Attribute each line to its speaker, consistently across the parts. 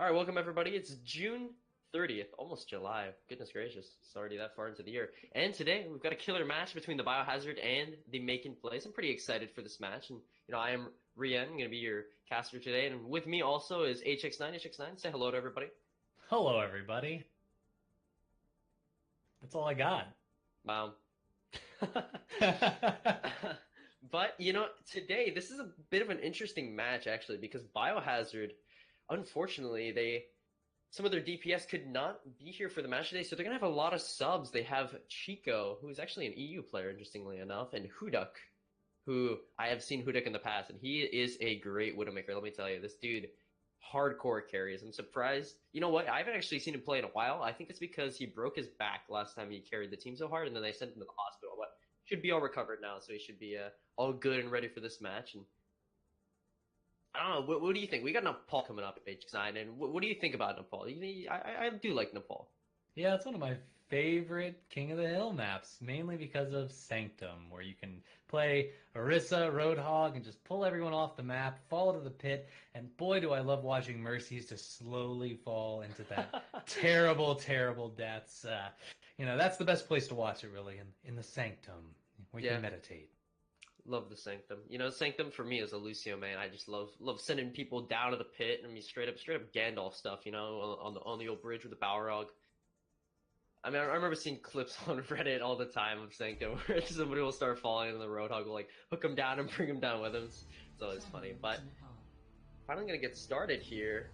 Speaker 1: All right, welcome everybody. It's June 30th, almost July. Goodness gracious, it's already that far into the year. And today we've got a killer match between the Biohazard and the Making Plays. I'm pretty excited for this match, and I am Rian. I'm going to be your caster today, and with me also is HX9. HX9, say hello to everybody.
Speaker 2: Hello, everybody. That's all I got.
Speaker 1: Wow. But today this is a bit of an interesting match actually because Biohazard, unfortunately, some of their DPS could not be here for the match today, so they're gonna have a lot of subs. They have Chico, who is actually an EU player, interestingly enough, and Hudak, who I have seen Hudak in the past, and he is a great Widowmaker. Let me tell you, this dude hardcore carries. I'm surprised. You know what? I haven't actually seen him play in a while. I think it's because he broke his back last time he carried the team so hard, and then they sent him to the hospital. But should be all recovered now, so he should be all good and ready for this match. And I don't know. What do you think? We got Nepal coming up at H9, and what do you think about Nepal? I do like Nepal.
Speaker 2: Yeah, it's one of my favorite King of the Hill maps, mainly because of Sanctum, where you can play Orisa, Roadhog, and just pull everyone off the map, fall to the pit, and boy, do I love watching Mercies just slowly fall into that terrible, terrible deaths. That's the best place to watch it, really, in the Sanctum, where you can meditate.
Speaker 1: Love the Sanctum. Sanctum for me is a Lucio main. I just love sending people down to the pit. I mean, straight up Gandalf stuff. On the old bridge with the Balrog. I mean, I remember seeing clips on Reddit all the time of Sanctum where somebody will start falling and the Roadhog will like hook him down and bring him down with him. It's always funny. But finally gonna get started here,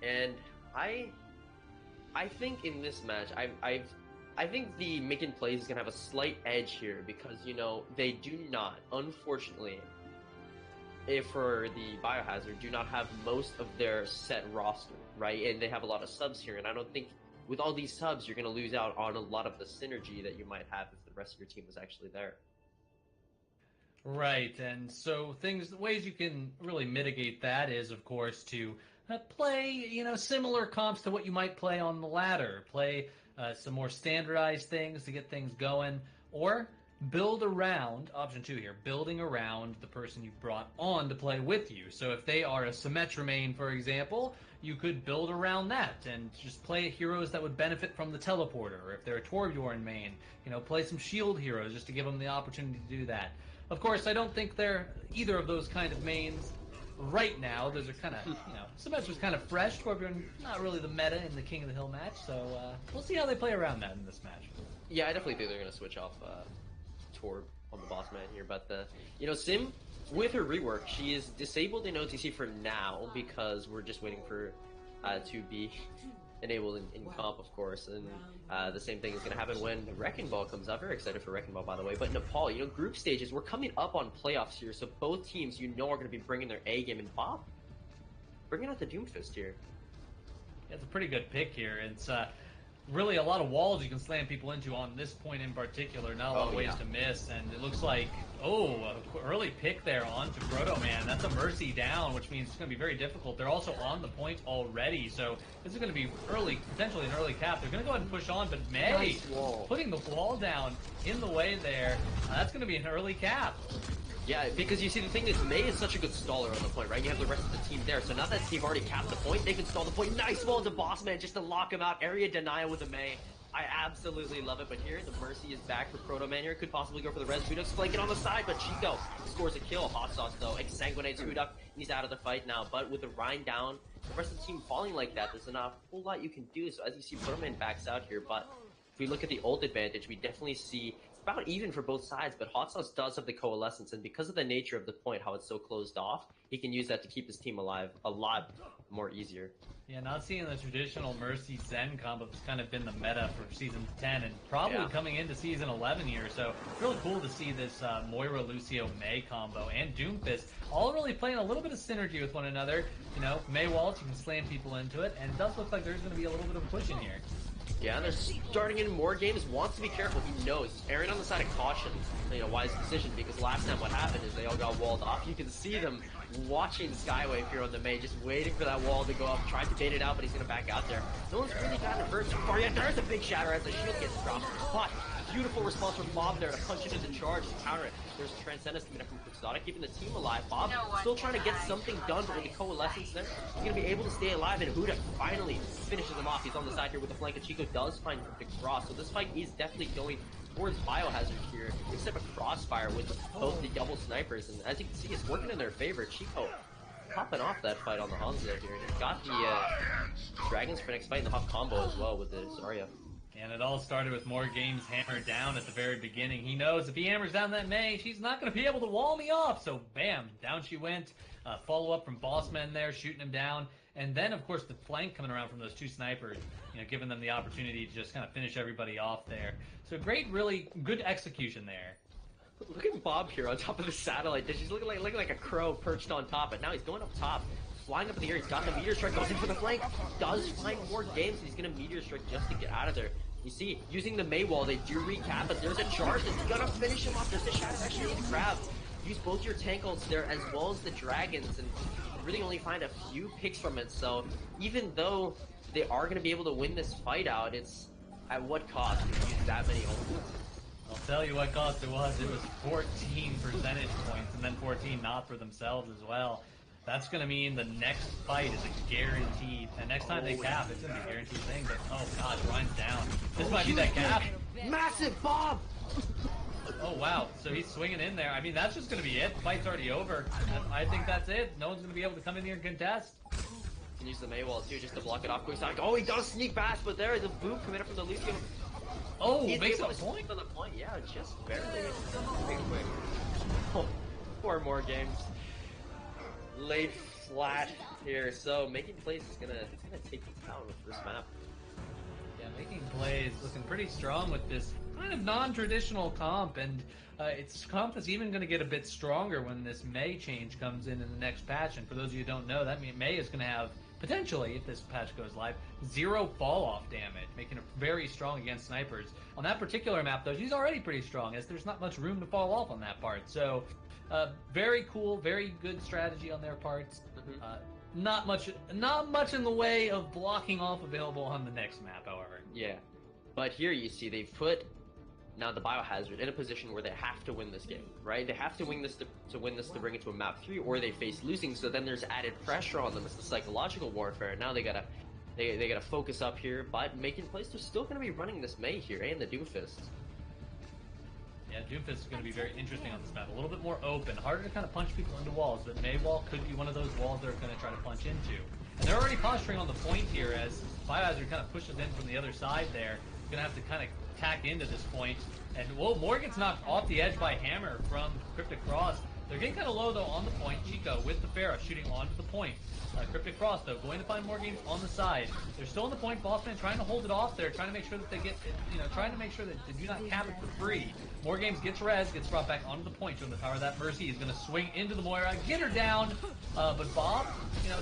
Speaker 1: and I think in this match I think the Making Plays is going to have a slight edge here because, they do not, unfortunately, for the Biohazard, do not have most of their set roster, right? And they have a lot of subs here, and I don't think with all these subs, you're going to lose out on a lot of the synergy that you might have if the rest of your team was actually there.
Speaker 2: Right, and so ways you can really mitigate that is, of course, to play, similar comps to what you might play on the ladder. Play some more standardized things to get things going, or build around, option 2 here, building around the person you brought on to play with you. So if they are a Symmetra main, for example, you could build around that and just play heroes that would benefit from the teleporter. Or if they're a Torbjorn main, play some shield heroes just to give them the opportunity to do that. Of course, I don't think they're either of those kind of mains right now. Those are kind of, Symmetra's kind of fresh. Torbjorn, not really the meta in the King of the Hill match, so we'll see how they play around that in this match.
Speaker 1: Yeah, I definitely think they're going to switch off Torb on the boss man here, but Sim, with her rework, she is disabled in OTC for now because we're just waiting for to be enabled in comp, of course, and the same thing is going to happen when Wrecking Ball comes up. Very excited for Wrecking Ball, by the way. But Nepal, group stages, we're coming up on playoffs here, so both teams, are going to be bringing their A game, and Bob bringing out the Doomfist here.
Speaker 2: Yeah, it's a pretty good pick here. It's really a lot of walls you can slam people into on this point in particular. Not a lot of ways to miss, and it looks like, early pick there onto Proto Man. That's a Mercy down, which means it's going to be very difficult. They're also on the point already, so this is going to be potentially an early cap. They're going to go ahead and push on, but May putting the wall down in the way there, that's going to be an early cap.
Speaker 1: Yeah, because you see, the thing is, May is such a good staller on the point, right? You have the rest of the team there, so now that they've already capped the point, they can stall the point. Nice wall to Boss Man just to lock him out. Area denial with the May. I absolutely love it, but here, the Mercy is back for Proto Man here. Could possibly go for the res. Hudak's flanking on the side, but Chico scores a kill. Hot Sauce, though, exsanguinates Hudak. He's out of the fight now, but with the Rhine down, the rest of the team falling like that, there's not a whole lot you can do. So as you see, Proto Man backs out here, but if we look at the ult advantage, we definitely see about even for both sides, but Hot Sauce does have the coalescence, and because of the nature of the point, how it's so closed off, he can use that to keep his team alive a lot more easier.
Speaker 2: Yeah, not seeing the traditional Mercy Zen combo has kind of been the meta for Season 10 and probably coming into Season 11 here, so it's really cool to see this Moira, Lucio, May combo and Doomfist all really playing a little bit of synergy with one another. May Waltz, you can slam people into it, and it does look like there's going to be a little bit of a push in here.
Speaker 1: Yeah, they're starting in more games. Wants to be careful. He knows. He's erring on the side of caution. Wise decision, because last time what happened is they all got walled off. You can see them watching Skywave here on the May, just waiting for that wall to go up. Tried to bait it out, but he's going to back out there. No one's really gotten hurt so far yet. There's a big shatter as the shield gets dropped. But Beautiful response from Bob there to punch into the charge to counter it. There's Transcendence coming up from Quixotic, keeping the team alive. Bob still trying to get something done, but with the Coalescence there, he's going to be able to stay alive, and Huda finally finishes him off. He's on the side here with the flank, and Chico does find Cryptic Frost, so this fight is definitely going towards Biohazard here, except a crossfire with both the double snipers, and as you can see, it's working in their favor. Chico popping off that fight on the Hanzo here, and he's got the Dragons for next fight in the hot combo as well with the Zarya.
Speaker 2: And it all started with more games hammered down at the very beginning. He knows if he hammers down that Mei, she's not going to be able to wall me off. So bam, down she went. Follow up from Bossman there, shooting him down. And then, of course, the flank coming around from those two snipers, giving them the opportunity to just kind of finish everybody off there. So great, really good execution there.
Speaker 1: Look at Bob here on top of the satellite dish. He's looking like a crow perched on top, and now he's going up top. Flying up in the air, he's got the Meteor Strike, goes in for the flank, does find more games, he's gonna Meteor Strike just to get out of there. You see, using the Mei wall, they do recap, but there's a charge that's gonna finish him off. There's the Shadow actually need to grab. Use both your tank ults there as well as the Dragons, and really only find a few picks from it, so even though they are gonna be able to win this fight out, it's at what cost to use that many ults?
Speaker 2: I'll tell you what cost it was. It was 14 percentage points, and then 14 not for themselves as well. That's going to mean the next fight is a guaranteed. And next time they cap, it's going to be a guaranteed thing. But, oh, God, Ryan's down. This might be that cap.
Speaker 1: Massive Bob!
Speaker 2: Oh, wow. So he's swinging in there. I mean, that's just going to be it. The fight's already over. I think that's it. No one's going to be able to come in here and contest.
Speaker 1: Can use the Mei wall, too, just to block it off. Quixotic. Oh, he does sneak past, but there is a boop coming up from the Lucio.
Speaker 2: Oh,
Speaker 1: he's
Speaker 2: makes
Speaker 1: able
Speaker 2: a
Speaker 1: to
Speaker 2: point.
Speaker 1: sneak on the point. Yeah, just barely. Pretty quick. Oh, 4 more games. Laid flat here, so making plays is gonna take you down with this map.
Speaker 2: Yeah, making plays looking pretty strong with this kind of non-traditional comp, and its comp is even going to get a bit stronger when this Mei change comes in the next patch. And for those of you who don't know, that means Mei is going to have potentially, if this patch goes live, 0 fall-off damage, making it very strong against snipers. On that particular map, though, she's already pretty strong, as there's not much room to fall off on that part. So. Very cool, very good strategy on their parts. Not much in the way of blocking off available on the next map, however.
Speaker 1: Yeah, but here you see they've put now the Biohazard in a position where they have to win this game, right? They have to win this to win this to bring it to a map 3, or they face losing. So then there's added pressure on them. It's the psychological warfare. Now they gotta focus up here, but making plays. They're still gonna be running this Mei here and the Doomfist.
Speaker 2: Yeah, Doomfist is going to be very interesting on this map. A little bit more open, harder to kind of punch people into walls, but Mei wall could be one of those walls they're going to try to punch into. And they're already posturing on the point here as Biohazard kind of pushes in from the other side there. Going to have to kind of tack into this point. And, whoa, Moore gets knocked off the edge by Hammer from Cryptic Frost. They're getting kind of low, though, on the point. Chico with the Pharah shooting onto the point. Cryptic Frost, though, going to find more games on the side. They're still on the point. Bossman trying to hold it off there, trying to make sure that they get, trying to make sure that they do not cap it for free. More games gets res, gets brought back onto the point, showing the power of that Mercy. He's going to swing into the Moira, get her down. But Bob,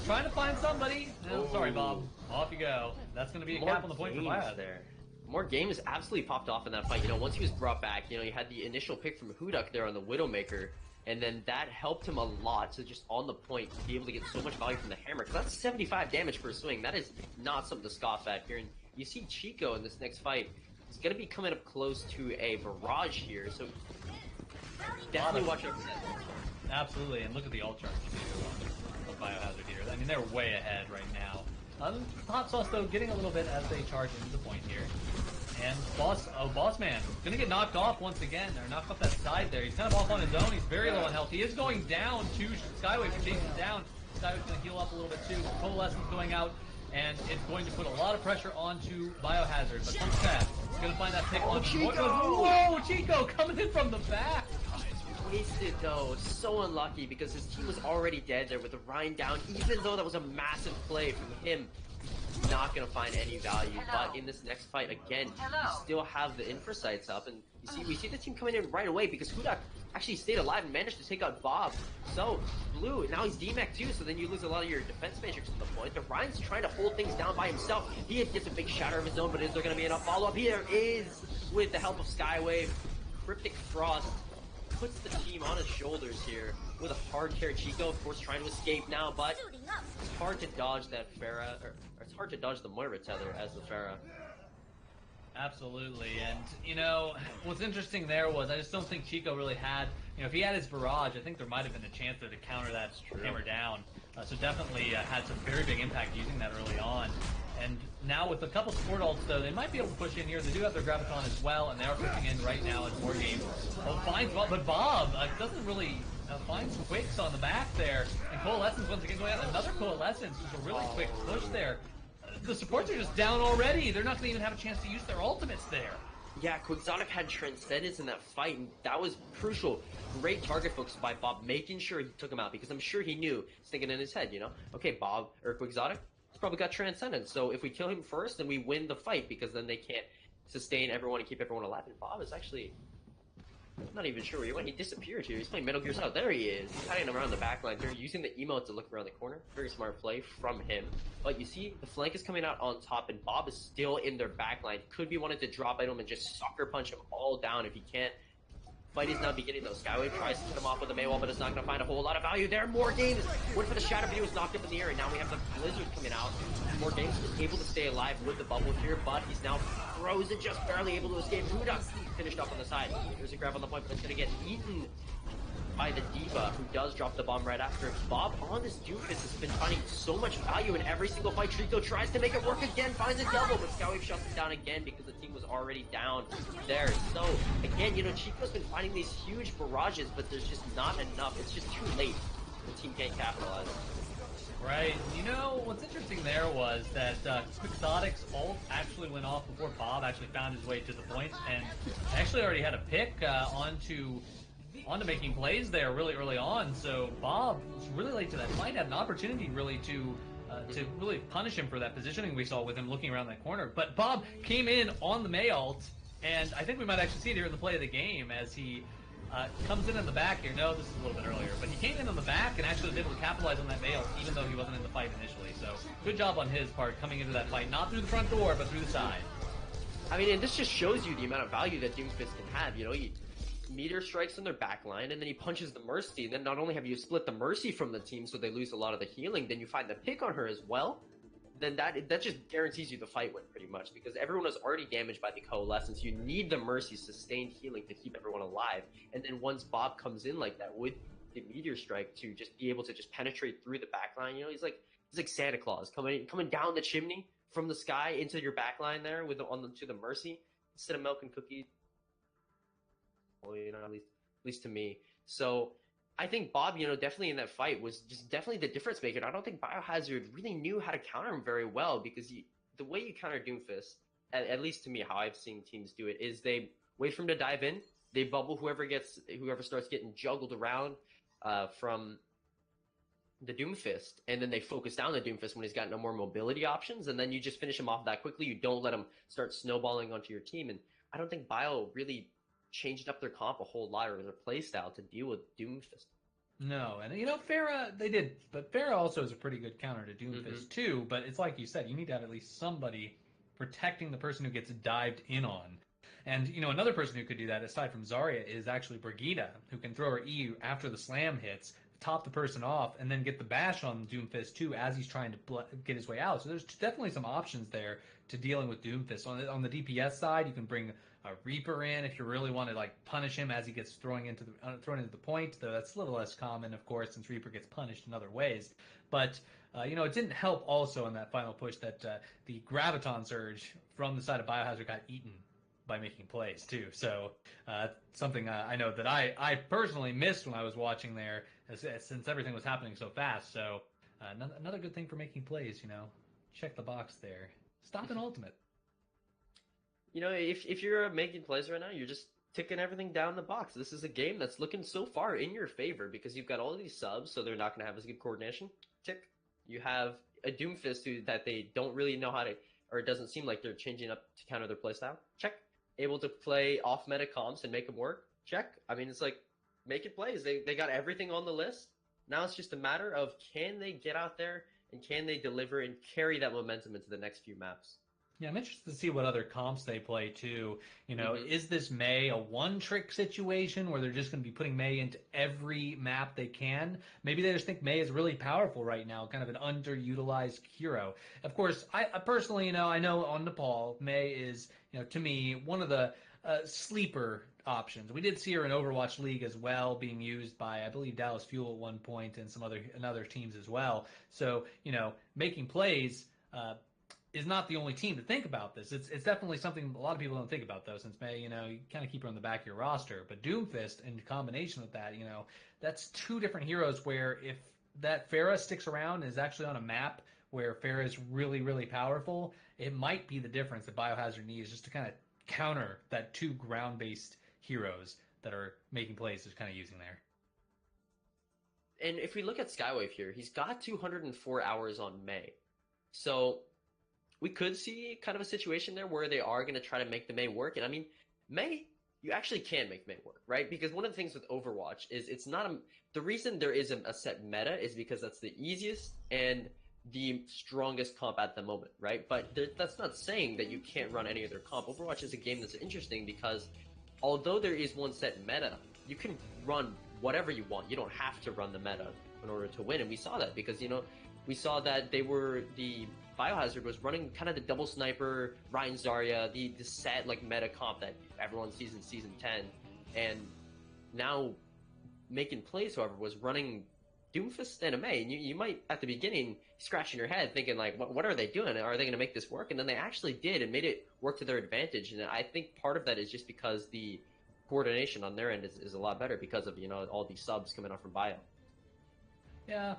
Speaker 2: trying to find somebody. No, sorry, Bob. Off you go. That's going to be a cap on the point for Biohazard
Speaker 1: there. More games absolutely popped off in that fight. Once he was brought back, you had the initial pick from Hudak there on the Widowmaker. And then that helped him a lot to just on the point be able to get so much value from the hammer. Because that's 75 damage per swing. That is not something to scoff at here. And you see Chico in this next fight. He's going to be coming up close to a barrage here. So definitely watch out for that.
Speaker 2: Absolutely. And look at the ult charge of Biohazard here. I mean, they're way ahead right now. Hot Sauce, though, getting a little bit as they charge into the point here. And Bossman gonna get knocked off once again, or knocked off that side there. He's kind of off on his own. He's very low on health. He is going down to Skywave for chasing him down. Skywave's gonna heal up a little bit too. Coalescence going out, and it's going to put a lot of pressure onto Biohazard. But from that, he's gonna find that pick on
Speaker 1: Chico!
Speaker 2: Whoa, Chico coming in from the back.
Speaker 1: Wasted though, so unlucky because his team was already dead there with the Ryan down. Even though that was a massive play from him. Not gonna find any value, but in this next fight again, you still have the infra sights up, and we see the team coming in right away because Hudak actually stayed alive and managed to take out Bob. So Blue, now he's DMAC too, so then you lose a lot of your defense matrix at the point. But Ryan's trying to hold things down by himself. He gets a big shatter of his own, but is there gonna be enough follow up? Here is with the help of Skywave. Cryptic Frost puts the team on his shoulders here with a hard carry. Chico, of course, trying to escape now, but it's hard to dodge that Pharah, or it's hard to dodge the Moira tether as the Pharah.
Speaker 2: Absolutely, and what's interesting there was I just don't think Chico really had. If he had his barrage, I think there might have been a chance there to counter that hammer down. So definitely had some very big impact using that early on. And now with a couple support ults, though, they might be able to push in here. They do have their Graviton as well, and they are pushing in right now as more games. Finds Bob, but Bob doesn't really find some quicks on the back there. And Coalescence once again going out. Another Coalescence with a really quick push there. The supports are just down already. They're not going to even have a chance to use their ultimates there.
Speaker 1: Yeah, Quixotic had Transcendence in that fight, and that was crucial. Great target focus by Bob, making sure he took him out, because I'm sure he knew, he's thinking in his head, okay, Bob, or Quixotic, he's probably got Transcendence, so if we kill him first, then we win the fight, because then they can't sustain everyone and keep everyone alive. And Bob is actually, I'm not even sure where he went. He disappeared here. He's playing Metal Gear Solid. There he is. He's hiding around the back line here, using the emote to look around the corner. Very smart play from him. But you see, the flank is coming out on top, and Bob is still in their back line. Could be wanting to drop item and just sucker punch him all down if he can't. Fight is now beginning though. Skywave tries to hit him off with a Maywall, but it's not going to find a whole lot of value there. More games. Went for the Shadow View, was knocked up in the air, and now we have the Blizzard coming out. More games, able to stay alive with the bubble here, but he's now frozen, just barely able to escape. Huda finished up on the side. There's a grab on the point, but it's going to get eaten by the Diva, who does drop the bomb right after him. Bob on this Doomfist has been finding so much value in every single fight. Trico tries to make it work again, finds a double, but Skywave shuts it down again because the team was already down there. So, again, Chico's been finding these huge barrages, but there's just not enough. It's just too late. The team can't capitalize.
Speaker 2: Right. What's interesting there was that Quixotic's ult actually went off before Bob actually found his way to the point, and actually already had a pick onto making plays there really early on. So Bob was really late to that fight, had an opportunity really to really punish him for that positioning we saw with him looking around that corner. But Bob came in on the May ult, and I think we might actually see it here in the play of the game as he comes in the back here. No, this is a little bit earlier, but he came in on the back and actually was able to capitalize on that May ult, even though he wasn't in the fight initially. So good job on his part coming into that fight, not through the front door, but through the side.
Speaker 1: I mean, and this just shows you the amount of value that Doomfist can have. He meteor strikes in their backline, and then he punches the Mercy, and then not only have you split the Mercy from the team so they lose a lot of the healing, then you find the pick on her as well, then that just guarantees you the fight win pretty much, because everyone is already damaged by the Coalescence. You need the Mercy sustained healing to keep everyone alive, and then once Bob comes in like that with the meteor strike to just be able to just penetrate through the backline, he's like Santa Claus coming down the chimney from the sky into your backline there to the Mercy instead of milk and cookies. Well, at least to me. So I think Bob, definitely in that fight was just definitely the difference maker. I don't think Biohazard really knew how to counter him very well, because the way you counter Doomfist, at least to me, how I've seen teams do it, is they wait for him to dive in, they bubble whoever starts getting juggled around from the Doomfist, and then they focus down the Doomfist when he's got no more mobility options, and then you just finish him off that quickly. You don't let him start snowballing onto your team, and I don't think Bio really changed up their comp a whole lot, or their playstyle, to deal with Doomfist.
Speaker 2: No, and Pharah, they did, but Pharah also is a pretty good counter to Doomfist too, but it's like you said, you need to have at least somebody protecting the person who gets dived in on. And, another person who could do that, aside from Zarya, is actually Brigitte, who can throw her EU after the slam hits, top the person off, and then get the bash on Doomfist too as he's trying to get his way out. So there's definitely some options there to dealing with Doomfist. On the DPS side, you can bring a Reaper in if you really want to punish him as he gets thrown into the point. Though that's a little less common, of course, since Reaper gets punished in other ways. But it didn't help also in that final push that the Graviton Surge from the side of Biohazard got eaten by making plays too. So something I know that I personally missed when I was watching there, since everything was happening so fast. So another good thing for making plays. Check the box there. Stop an ultimate.
Speaker 1: If you're making plays right now, you're just ticking everything down the box. This is a game that's looking so far in your favor because you've got all of these subs, so they're not going to have as good coordination. Tick. You have a Doomfist that they don't really know how to, or it doesn't seem like they're changing up to counter their playstyle. Check. Able to play off meta comps and make them work. Check. I mean, it's like making plays. They got everything on the list. Now it's just a matter of, can they get out there and can they deliver and carry that momentum into the next few maps?
Speaker 2: Yeah, I'm interested to see what other comps they play too. Is this Mei a one-trick situation where they're just going to be putting Mei into every map they can? Maybe they just think Mei is really powerful right now, kind of an underutilized hero. Of course, I personally, I know on Nepal, Mei is, to me, one of the sleeper options. We did see her in Overwatch League as well, being used by, I believe, Dallas Fuel at one point and some other teams as well. So, making plays. Is not the only team to think about this. It's definitely something a lot of people don't think about, though, since Mei, you kind of keep her on the back of your roster. But Doomfist, in combination with that, that's two different heroes where if that Pharah sticks around and is actually on a map where Pharah is really, really powerful, it might be the difference that Biohazard needs just to kind of counter that two ground-based heroes that are making plays is kind of using there.
Speaker 1: And if we look at Skywave here, he's got 204 hours on Mei. So we could see kind of a situation there where they are going to try to make the Mei work. And I mean, Mei, you actually can make Mei work, right? Because one of the things with Overwatch is it's not the reason there isn't a set meta is because that's the easiest and the strongest comp at the moment, right? But that's not saying that you can't run any other comp. Overwatch is a game that's interesting because although there is one set meta, you can run whatever you want. You don't have to run the meta in order to win. And we saw that because, we saw that the Biohazard was running kind of the double sniper, Ryan Zarya, the set like meta comp that everyone sees in Season 10. And now making plays, however, was running Doomfist and a Mei. And you might, at the beginning, scratching your head thinking like, what are they doing? Are they going to make this work? And then they actually did and made it work to their advantage. And I think part of that is just because the coordination on their end is a lot better because of, all these subs coming out from Bio.
Speaker 2: Yeah.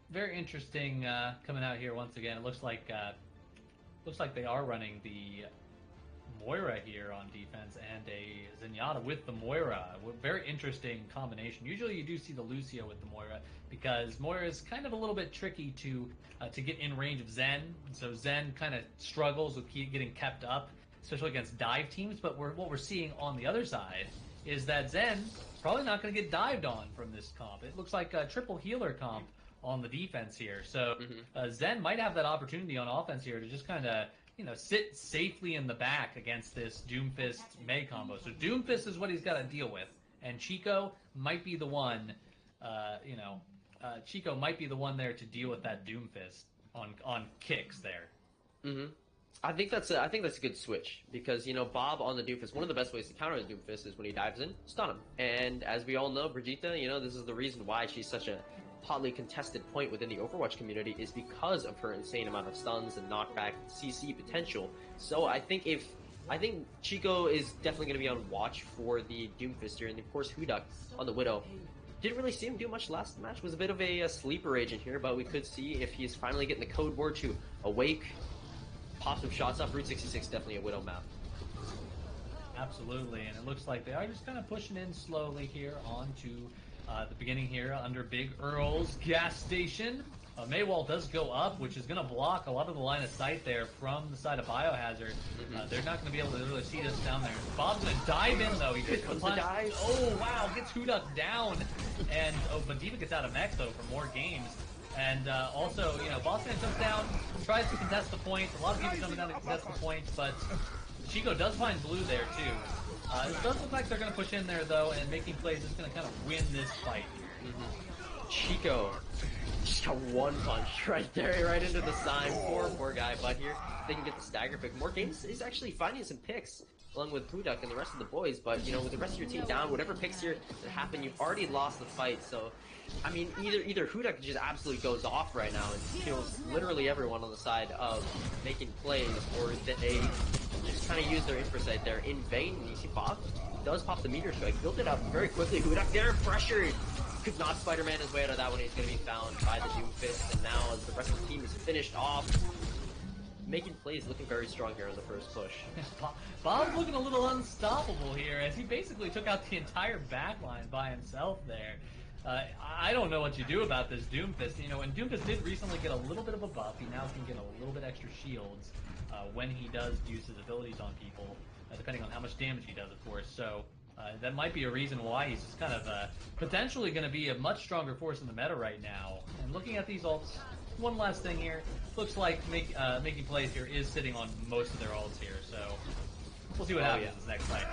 Speaker 2: Very interesting coming out here once again. It looks like they are running the Moira here on defense and a Zenyatta with the Moira. Very interesting combination. Usually you do see the Lucio with the Moira because Moira is kind of a little bit tricky to get in range of Zen. So Zen kind of struggles with getting kept up, especially against dive teams. But what we're seeing on the other side is that Zen probably not going to get dived on from this comp. It looks like a triple healer comp on the defense here. So Zen might have that opportunity on offense here to just kind of, sit safely in the back against this Doomfist Mei combo. So Doomfist is what he's got to deal with. And Chico might be the one, Chico might be the one there to deal with that Doomfist on kicks there.
Speaker 1: Mm-hmm. I think that's a good switch because Bob on the Doomfist, one of the best ways to counter the Doomfist is when he dives in, stun him. And as we all know, Brigitte, this is the reason why she's such a hotly contested point within the Overwatch community is because of her insane amount of stuns and knockback CC potential. So I think Chico is definitely going to be on watch for the Doomfist here, and of course Hudak on the Widow. Didn't really see him do much last match. Was a bit of a sleeper agent here, but we could see if he's finally getting the code word to awake. Pop some shots up. Route 66 definitely a Widow map.
Speaker 2: Absolutely, and it looks like they are just kind of pushing in slowly here onto the beginning here under Big Earl's gas station. Maywall does go up, which is going to block a lot of the line of sight there from the side of Biohazard. They're not going to be able to really see this down there. Bob's going to dive in, though. He gets the punch. Oh, wow. Gets Hudak down. And but Diva gets out of mech, though, for more games. And also, Bossman comes down, tries to contest the point. A lot of people coming down to contest the point, but Chico does find blue there, too. It does look like they're going to push in there, though, and making plays is going to kind of win this fight here.
Speaker 1: Chico just got one punch right there, right into the sign. Poor guy, but here they can get the stagger pick. More games is actually finding some picks along with Pudak and the rest of the boys, but with the rest of your team down, whatever picks here that happen, you've already lost the fight. So I mean, either Hudak just absolutely goes off right now and kills literally everyone on the side of making plays, or they just kind of use their infrasight there in vain. And you see Bob does pop the meteor strike, built it up very quickly. Hudak there, pressured. Could not Spider-Man his way out of that one. He's going to be found by the Doomfist, and now as the rest of the team is finished off, making plays, looking very strong here in the first push.
Speaker 2: Bob's looking a little unstoppable here as he basically took out the entire backline by himself there. I don't know what you do about this Doomfist. And Doomfist did recently get a little bit of a buff. He now can get a little bit extra shields when he does use his abilities on people, depending on how much damage he does, of course. So that might be a reason why he's just kind of potentially going to be a much stronger force in the meta right now. And looking at these ults, one last thing here. Looks like Making Plays here is sitting on most of their ults here, so we'll see what happens this next fight.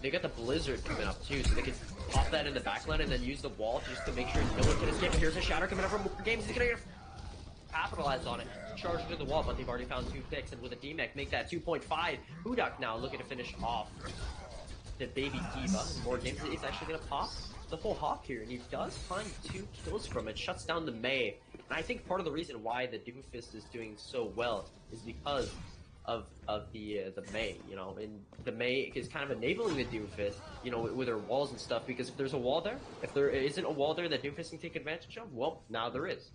Speaker 1: They got the Blizzard coming up too, so they can pop that in the backline and then use the wall just to make sure no one can escape. But here's a Shatter coming up from more games. He's gonna capitalize on it, charge into the wall, but they've already found 2 picks, and with a D-Mech, make that 2.5. Hudak now looking to finish off the baby D.Va. In more games, it's actually gonna pop the full hop here, and he does find 2 kills from it, shuts down the Mei. And I think part of the reason why the Doomfist is doing so well is because of the Mei, you know, and the Mei is kind of enabling the Doomfist, you know, with her walls and stuff, because if there's a wall there, if there isn't a wall there that Doomfist can take advantage of, well, now there is.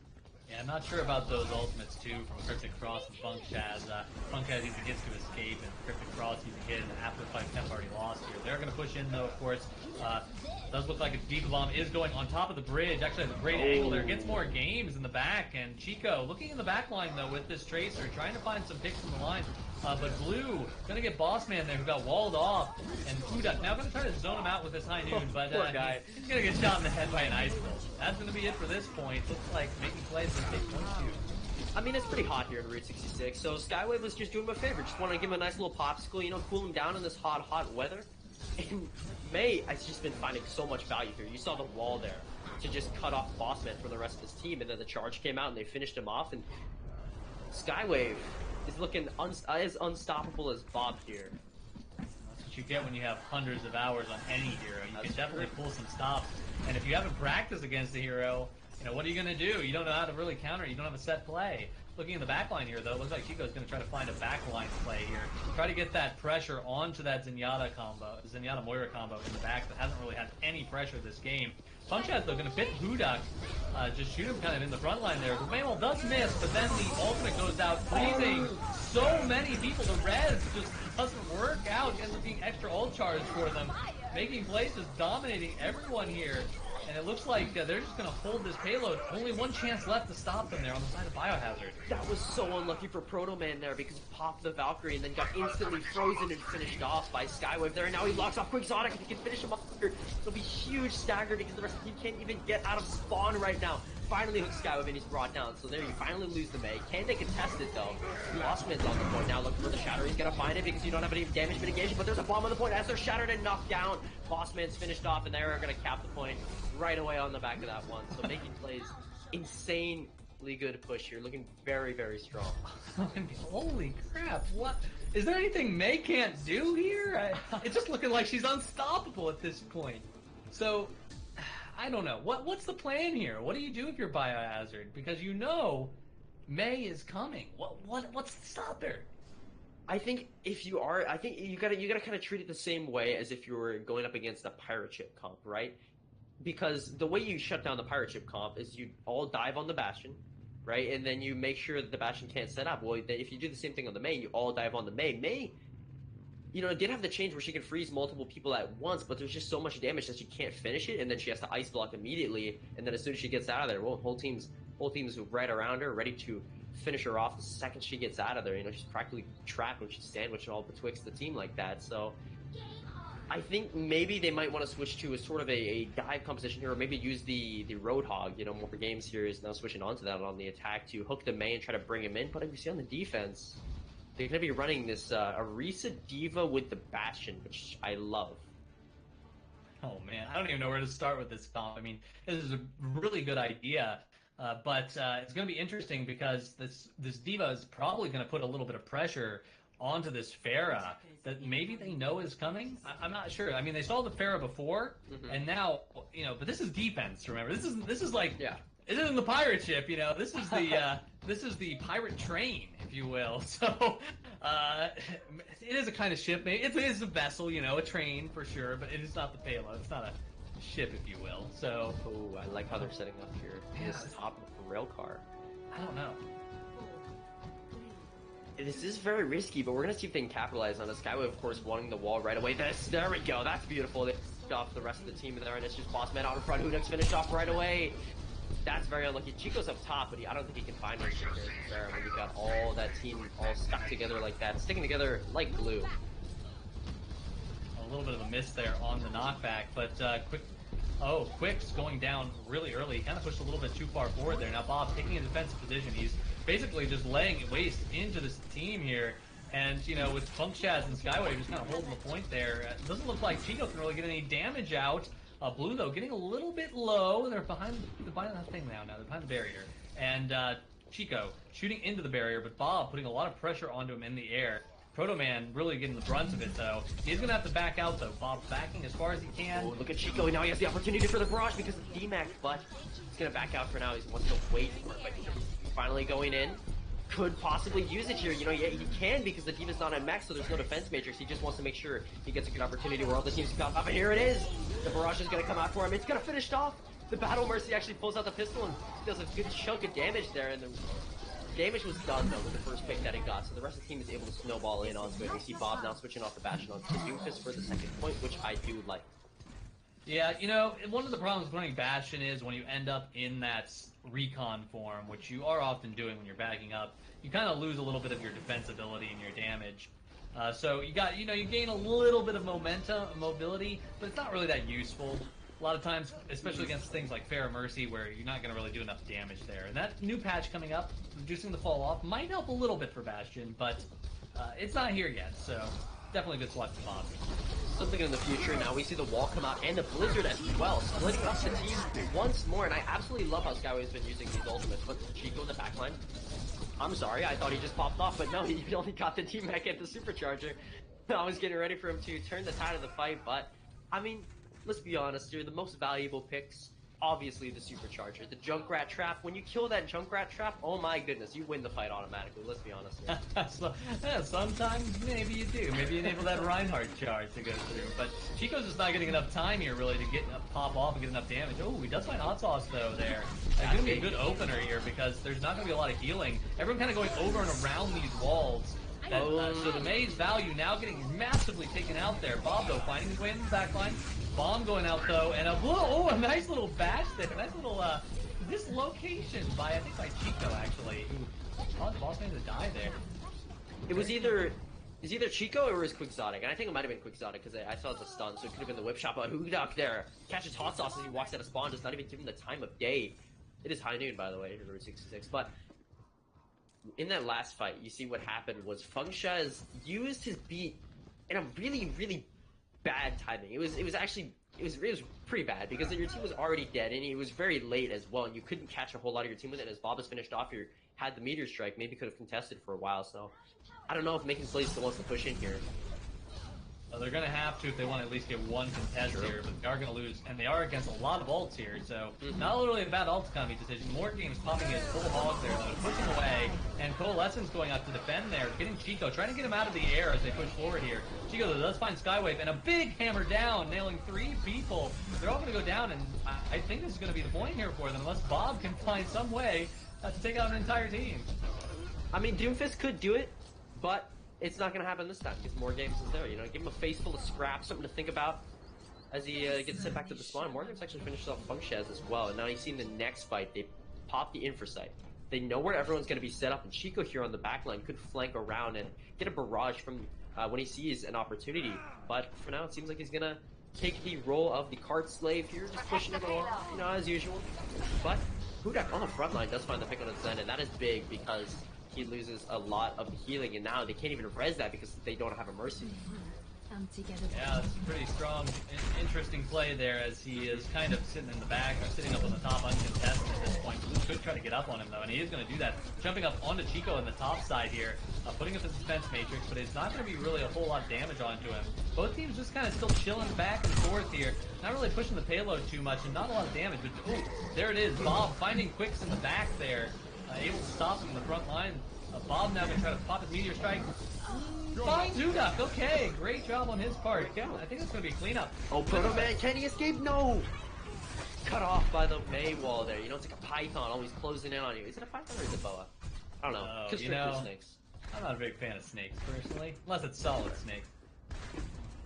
Speaker 2: Yeah, I'm not sure about those ultimates too from Cryptic Cross and Funk Chaz. Funk Chaz even gets to escape, and Cryptic Cross even hit, and after fight Temp already lost here. They're going to push in though, of course. Does look like a D.Va Bomb is going on top of the bridge. Actually has a great angle there. Gets more games in the back, and Chico looking in the back line though with this Tracer, trying to find some picks in the line. But Blue going to get Boss Man there who got walled off, and Hudak now going to try to zone him out with this high noon, but
Speaker 1: poor guy.
Speaker 2: He's going to get shot in the head by an Ice Bolt. That's going to be it for this point. Looks like Making Plays going to take one shoot.
Speaker 1: I mean, it's pretty hot here in Route 66, so Skywave was just doing him a favor. Just want to give him a nice little popsicle, you know, cool him down in this hot weather. And Mei has just been finding so much value here. You saw the wall there to just cut off Bossman for the rest of his team, and then the charge came out and they finished him off, and Skywave is looking as unstoppable as Bob here.
Speaker 2: That's what you get when you have hundreds of hours on any hero. You can definitely pull some stops, and if you haven't practiced against the hero, you know, what are you going to do? You don't know how to really counter. You don't have a set play. Looking in the backline here, though, looks like Chico's going to try to find a backline play here. Try to get that pressure onto that Zenyatta Moira combo in the back that hasn't really had any pressure this game. Funkchat, though, going to fit Hudak, just shoot him kind of in the front line there. Manuel does miss, but then the ultimate goes out, freezing so many people. The res just doesn't work out. It ends up being extra ult charge for them. Making Plays is dominating everyone here. And it looks like they're just going to hold this payload. Only one chance left to stop them there on the side of Biohazard.
Speaker 1: That was so unlucky for Proto Man there because he popped the Valkyrie and then got instantly frozen and finished off by Skywave there. And now he locks off Quixotic and he can finish him off here. It'll be huge stagger because the rest of the team can't even get out of spawn right now. Finally hooks Skywave and he's brought down. So there you finally lose the Mei. Can they contest it though? Lossman's on the point now looking for the Shatter. He's going to find it because you don't have any damage mitigation. But there's a bomb on the point as they're shattered and knocked down. Bossman's finished off and they're going to cap the point right away on the back of that one. So Making Plays insanely good push here. Looking very, very strong.
Speaker 2: Holy crap. What? Is there anything Mei can't do here? It's just looking like she's unstoppable at this point. So, I don't know. What's the plan here? What do you do if you're Biohazard? Because you know Mei is coming. What's to stop her?
Speaker 1: I think if you are, I think you gotta kind of treat it the same way as if you were going up against a pirate ship comp, right? Because the way you shut down the pirate ship comp is you all dive on the Bastion, right? And then you make sure that the Bastion can't set up. Well, if you do the same thing on the Mei, you all dive on the Mei. Mei, you know, it did have the change where she can freeze multiple people at once, but there's just so much damage that she can't finish it, and then she has to ice block immediately. And then as soon as she gets out of there, well, whole team's right around her, ready to finish her off the second she gets out of there. You know, she's practically trapped when she's sandwiched all betwixt the team like that. So I think maybe they might want to switch to a sort of a dive composition here, or maybe use the Roadhog, you know, more for game series, now switching onto that on the attack to hook the Mei and try to bring him in. But if you see on the defense, they're going to be running this Orisa D.Va with the Bastion, which I love.
Speaker 2: Oh man, I don't even know where to start with this comp. I mean, this is a really good idea, but it's going to be interesting because this D.Va is probably going to put a little bit of pressure onto this Pharah that maybe they know is coming. I'm not sure. I mean, they saw the Pharah before, and now, you know, but this is defense. Remember, this is like,
Speaker 1: yeah.
Speaker 2: This isn't the pirate ship, you know. This is the this is the pirate train, if you will. So it is a kind of ship. It is a vessel, you know, a train for sure, but it is not the payload. It's not a ship, if you will. So,
Speaker 1: oh, I like how they're setting up here. This top of a rail car.
Speaker 2: I don't know.
Speaker 1: This is very risky, but we're going to see if they can capitalize on this. Skyway, of course, wanting the wall right away. There we go. That's beautiful. They f***ed off the rest of the team there, and it's just Bossman out in front. Hudak's finished off right away. That's very unlucky. Chico's up top, but I don't think he can find anything there when you've got all that team all stuck together like that, sticking together like glue.
Speaker 2: A little bit of a miss there on the knockback, but quick Oh, Quick's going down really early. He kind of pushed a little bit too far forward there. Now Bob taking a defensive position. He's basically just laying waste into this team here. And, you know, with Funk Shaz and Skywave just kind of holding the point there, it doesn't look like Chico can really get any damage out. Blue, though, getting a little bit low. They're behind the thing now. They're behind the barrier. And Chico shooting into the barrier, but Bob putting a lot of pressure onto him in the air. Proto Man really getting the brunt of it, though. He's going to have to back out, though. Bob backing as far as he can.
Speaker 1: Oh, look at Chico. Now he has the opportunity for the barrage because of D-Mac, but he's going to back out for now. He wants to wait for it, but finally going in. Could possibly use it here. You know, yeah, he can because the D.Va's not at max, so there's no defense matrix. He just wants to make sure he gets a good opportunity where all the teams come up. And here it is. The barrage is going to come out for him. It's going to finish off. The Battle Mercy actually pulls out the pistol and does a good chunk of damage there. And the damage was done, though, with the first pick that it got. So the rest of the team is able to snowball in onto it. We see Bob now switching off the Bastion onto the Doomfist for the second point, which I do like.
Speaker 2: Yeah, you know, one of the problems with running Bastion is when you end up in that recon form, which you are often doing when you're backing up, you kind of lose a little bit of your defensibility and your damage. So you gain a little bit of mobility, but it's not really that useful. A lot of times, especially against things like Fair Mercy, where you're not going to really do enough damage there. And that new patch coming up, reducing the fall off, might help a little bit for Bastion, but it's not here yet, so definitely good luck to Bob.
Speaker 1: Something in the future now. We see the wall come out and the Blizzard as well, splitting up the team once more. And I absolutely love how Skywave's been using these ultimates. But Chico in the backline, I'm sorry, I thought he just popped off, but no, he only got the teammate at the supercharger. I was getting ready for him to turn the tide of the fight, but I mean, let's be honest here. The most valuable picks, obviously the supercharger, the Junkrat trap. When you kill that Junkrat trap, oh my goodness, you win the fight automatically. Let's be honest here.
Speaker 2: So, yeah, sometimes maybe you do. Maybe you enable that Reinhardt charge to go through. But Chico's just not getting enough time here, really, to get pop off and get enough damage. Oh, he does find Hot Sauce, though, there. It's going to be a good opener here because there's not going to be a lot of healing. Everyone kind of going over and around these walls. So the Mei's value now getting massively taken out there. Bob, though, finding his way in the backline. Bomb going out, though, and a nice little bash there. A nice little dislocation by Chico, actually, who caused Boss Man to die there.
Speaker 1: It was either Chico or it was Quixotic, and I think it might have been Quixotic because I saw it's a stun, so it could have been the whip shot, but Hoodak there catches Hot Sauce as he walks out of spawn, just not even giving the time of day. It is high noon, by the way, Route 66, but in that last fight, you see what happened was Fengshaz used his beat in a really, really bad timing. It was pretty bad because your team was already dead and he was very late as well, and you couldn't catch a whole lot of your team with it. As Bob has finished off here, had the meteor strike, maybe could have contested for a while. So I don't know if Making Plays still wants to push in here.
Speaker 2: Well, they're going to have to if they want to at least get one contest here, but they are going to lose, and they are against a lot of ults here, so not really a bad ult economy decision. Morgame's popping his full hog there, though, pushing away, and Coalescence going out to defend there, getting Chico, trying to get him out of the air as they push forward here. Chico, though, does find Skywave, and a big hammer down, nailing 3 people. They're all going to go down, and I think this is going to be the point here for them, unless Bob can find some way to take out an entire team.
Speaker 1: I mean, Doomfist could do it, but it's not going to happen this time because Morgames is there. You know, give him a face full of scraps, something to think about as he gets sent back to the spawn. Morgames actually finishes off Fengshaz as well, and now you see in the next fight they pop the Infrasight. They know where everyone's going to be set up, and Chico here on the backline could flank around and get a barrage from when he sees an opportunity. But for now, it seems like he's going to take the role of the cart slave here, just pushing it along, you know, as usual. But Hudak on the front line does find the pick on his end, and that is big because he loses a lot of the healing, and now they can't even res that because they don't have a Mercy.
Speaker 2: Yeah, it's a pretty strong, interesting play there as he is kind of sitting in the back, or sitting up on the top uncontested at this point. Blue could try to get up on him, though, and he is going to do that. Jumping up onto Chico in the top side here, putting up his defense matrix, but it's not going to be really a whole lot of damage onto him. Both teams just kind of still chilling back and forth here, not really pushing the payload too much, and not a lot of damage, but ooh, there it is. Bob finding Quicks in the back there, able to stop him in the front line. Bob now going to try to pop his meteor strike. Finds Udak. Okay, great job on his part. Yeah, I think it's going to be a cleanup.
Speaker 1: Oh, Proto Man, can he escape? No! Cut off by the Mei wall there. You know, it's like a python always closing in on you. Is it a python or is it a boa? I don't know.
Speaker 2: You know, snakes. I'm not a big fan of snakes, personally. Unless it's solid snake.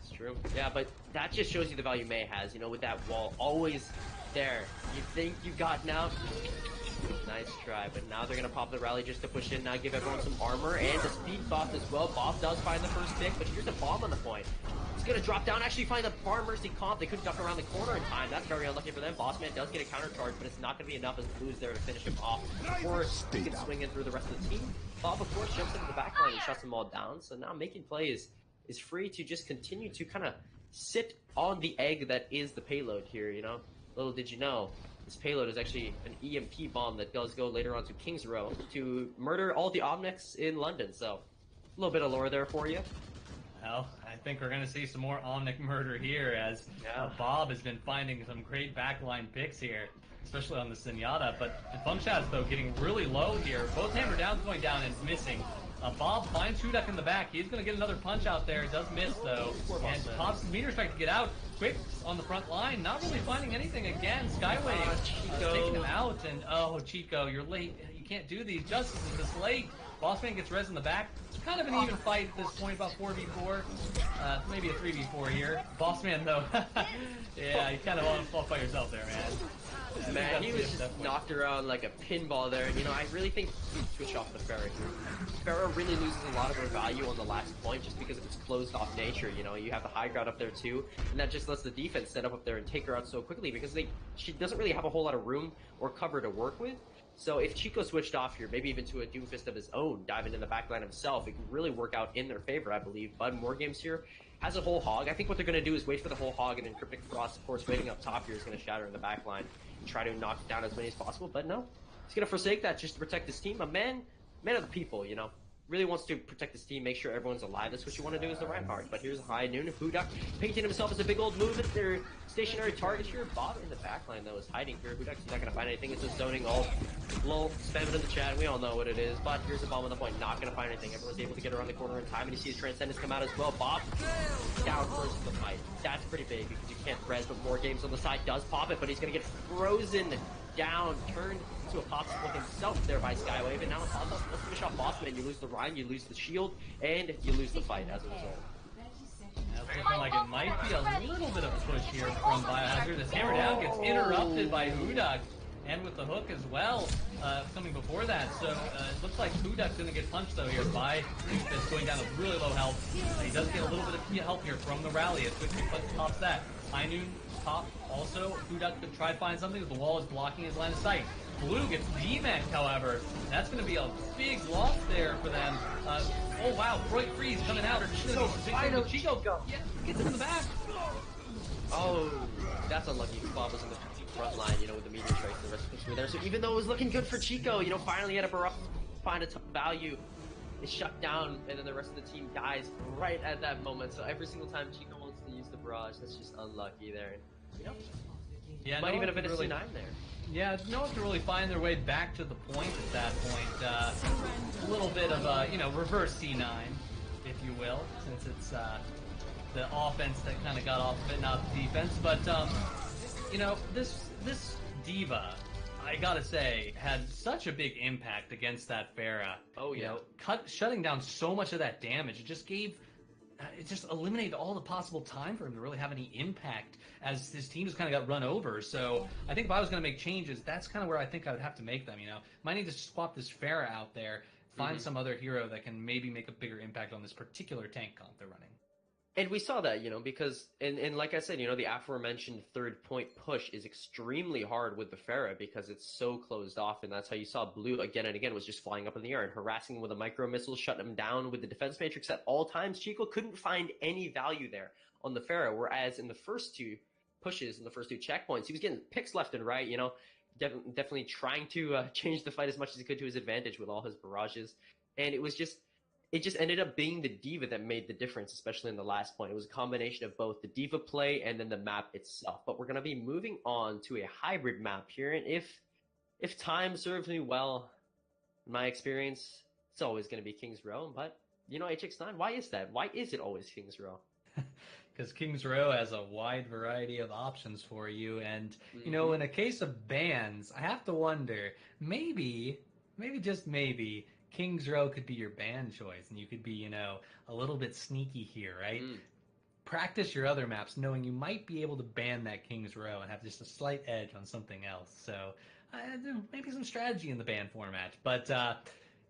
Speaker 1: It's true. Yeah, but that just shows you the value Mei has, you know, with that wall always there. You think you got now? Nice try, but now they're going to pop the rally just to push in, now give everyone some armor and a speed buff as well. Bob does find the first pick, but here's a bomb on the point. gonna drop down, actually find the Far Mercy comp. They couldn't duck around the corner in time. That's very unlucky for them. Bossman does get a counter charge, but it's not gonna be enough as Blue's there to finish him off before he can swing in through the rest of the team. Bob, of course, jumps into the back line and shuts them all down. So now making play is free to just continue to kind of sit on the egg that is the payload here, you know? Little did you know, this payload is actually an EMP bomb that does go later on to King's Row to murder all the Omnics in London. So a little bit of lore there for you.
Speaker 2: Well, I think we're going to see some more Omnic murder here as Bob has been finding some great backline picks here, especially on the Zenyatta. But Funkshots, though, getting really low here. Both Hammer Downs going down and missing. Bob finds Hudak in the back. He's going to get another punch out there. Does miss, though. And pops the meter strike to get out. Quick on the front line. Not really finding anything again. Skywave taking him out. And, oh, Chico, you're late. You can't do these justices this late. Bossman gets res in the back. It's kind of an even fight at this point, about 4v4. Maybe a 3v4 here. Bossman, though, yeah, you kind of want to fall by yourself there, man. Yeah,
Speaker 1: man, he was just knocked around like a pinball there. And, you know, I really think you switch off the Pharah here. Pharah really loses a lot of her value on the last point just because of its closed-off nature. You know, you have the high ground up there too, and that just lets the defense set up there and take her out so quickly because she doesn't really have a whole lot of room or cover to work with. So if Chico switched off here, maybe even to a Doomfist of his own, diving in the backline himself, it can really work out in their favor, I believe. Bud More Games here has a whole hog. I think what they're going to do is wait for the whole hog, and then Cryptic Frost, of course, waiting up top here is going to shatter in the backline and try to knock down as many as possible. But no, he's going to forsake that just to protect his team. A man of the people, you know. Really wants to protect his team, make sure everyone's alive. That's what you want to do as the Reinhardt. But here's a high noon. Hudak painting himself as a big old move at their stationary target here. Bob in the backline, though, is hiding here. Hudak's not going to find anything. It's a zoning ult. Lol, spam it in the chat. We all know what it is. But here's a bomb on the point. Not going to find anything. Everyone's able to get around the corner in time, and you see his Transcendence come out as well. Bob down first in the fight. That's pretty big because you can't res, but More Games on the side does pop it, but he's going to get frozen down, turned to a popsicle himself there by Skywave, and now let's finish off Bossman. You lose the Rhine, you lose the shield, and you lose the fight as a result.
Speaker 2: Now it's looking like it might be a little bit of a push here from Biohazard as Hammer Down gets interrupted by Hudak, and with the hook as well, coming before that. So it looks like Hudak's going to get punched, though, here by Doomfist, going down with really low health. He does get a little bit of help here from the rally as quickly pops that. High Noon top also. Hudak could try to find something, but the wall is blocking his line of sight. Blue gets D-Mech, however. That's going to be a big loss there for them. Oh, wow. Freud Freeze coming out. Chico go. Yeah, gets him in the back.
Speaker 1: Oh, that's unlucky. Bob was in the front line, you know, with the meteor strikes and the rest of the push were there. So even though it was looking good for Chico, you know, finally had a find a value. It's shut down, and then the rest of the team dies right at that moment. So every single time Chico wants to use the barrage, that's just unlucky there. You know?
Speaker 2: Yeah,
Speaker 1: might even have been a C9 there.
Speaker 2: Yeah, no one can really find their way back to the point at that point. A little bit of, you know, reverse C9, if you will, since it's the offense that kind of got off of it, not the defense. But, you know, this Diva, I gotta say, had such a big impact against that Pharah.
Speaker 1: Oh, yeah.
Speaker 2: You know, shutting down so much of that damage. It just gave... it just eliminated all the possible time for him to really have any impact as his team just kind of got run over. So I think if I was going to make changes, that's kind of where I think I would have to make them, you know. Might need to swap this Pharah out there, find some other hero that can maybe make a bigger impact on this particular tank comp they're running. And
Speaker 1: we saw that, you know, because, and like I said, you know, the aforementioned third point push is extremely hard with the Pharah because it's so closed off, and that's how you saw Blue again and again was just flying up in the air and harassing him with a micro missile, shutting him down with the defense matrix at all times. Chico couldn't find any value there on the Pharah, whereas in the first two pushes, in the first two checkpoints, he was getting picks left and right, you know, definitely trying to change the fight as much as he could to his advantage with all his barrages, and it just ended up being the Diva that made the difference, especially in the last point. It was a combination of both the Diva play and then the map itself. But we're going to be moving on to a hybrid map here. And if time serves me well, in my experience, it's always going to be King's Row. But, you know, HX9, why is that? Why is it always King's Row?
Speaker 2: Because King's Row has a wide variety of options for you. And, you know, in a case of bans, I have to wonder, maybe just maybe, King's Row could be your ban choice, and you could be, you know, a little bit sneaky here, right? Practice your other maps, knowing you might be able to ban that King's Row and have just a slight edge on something else. So maybe some strategy in the ban format. But,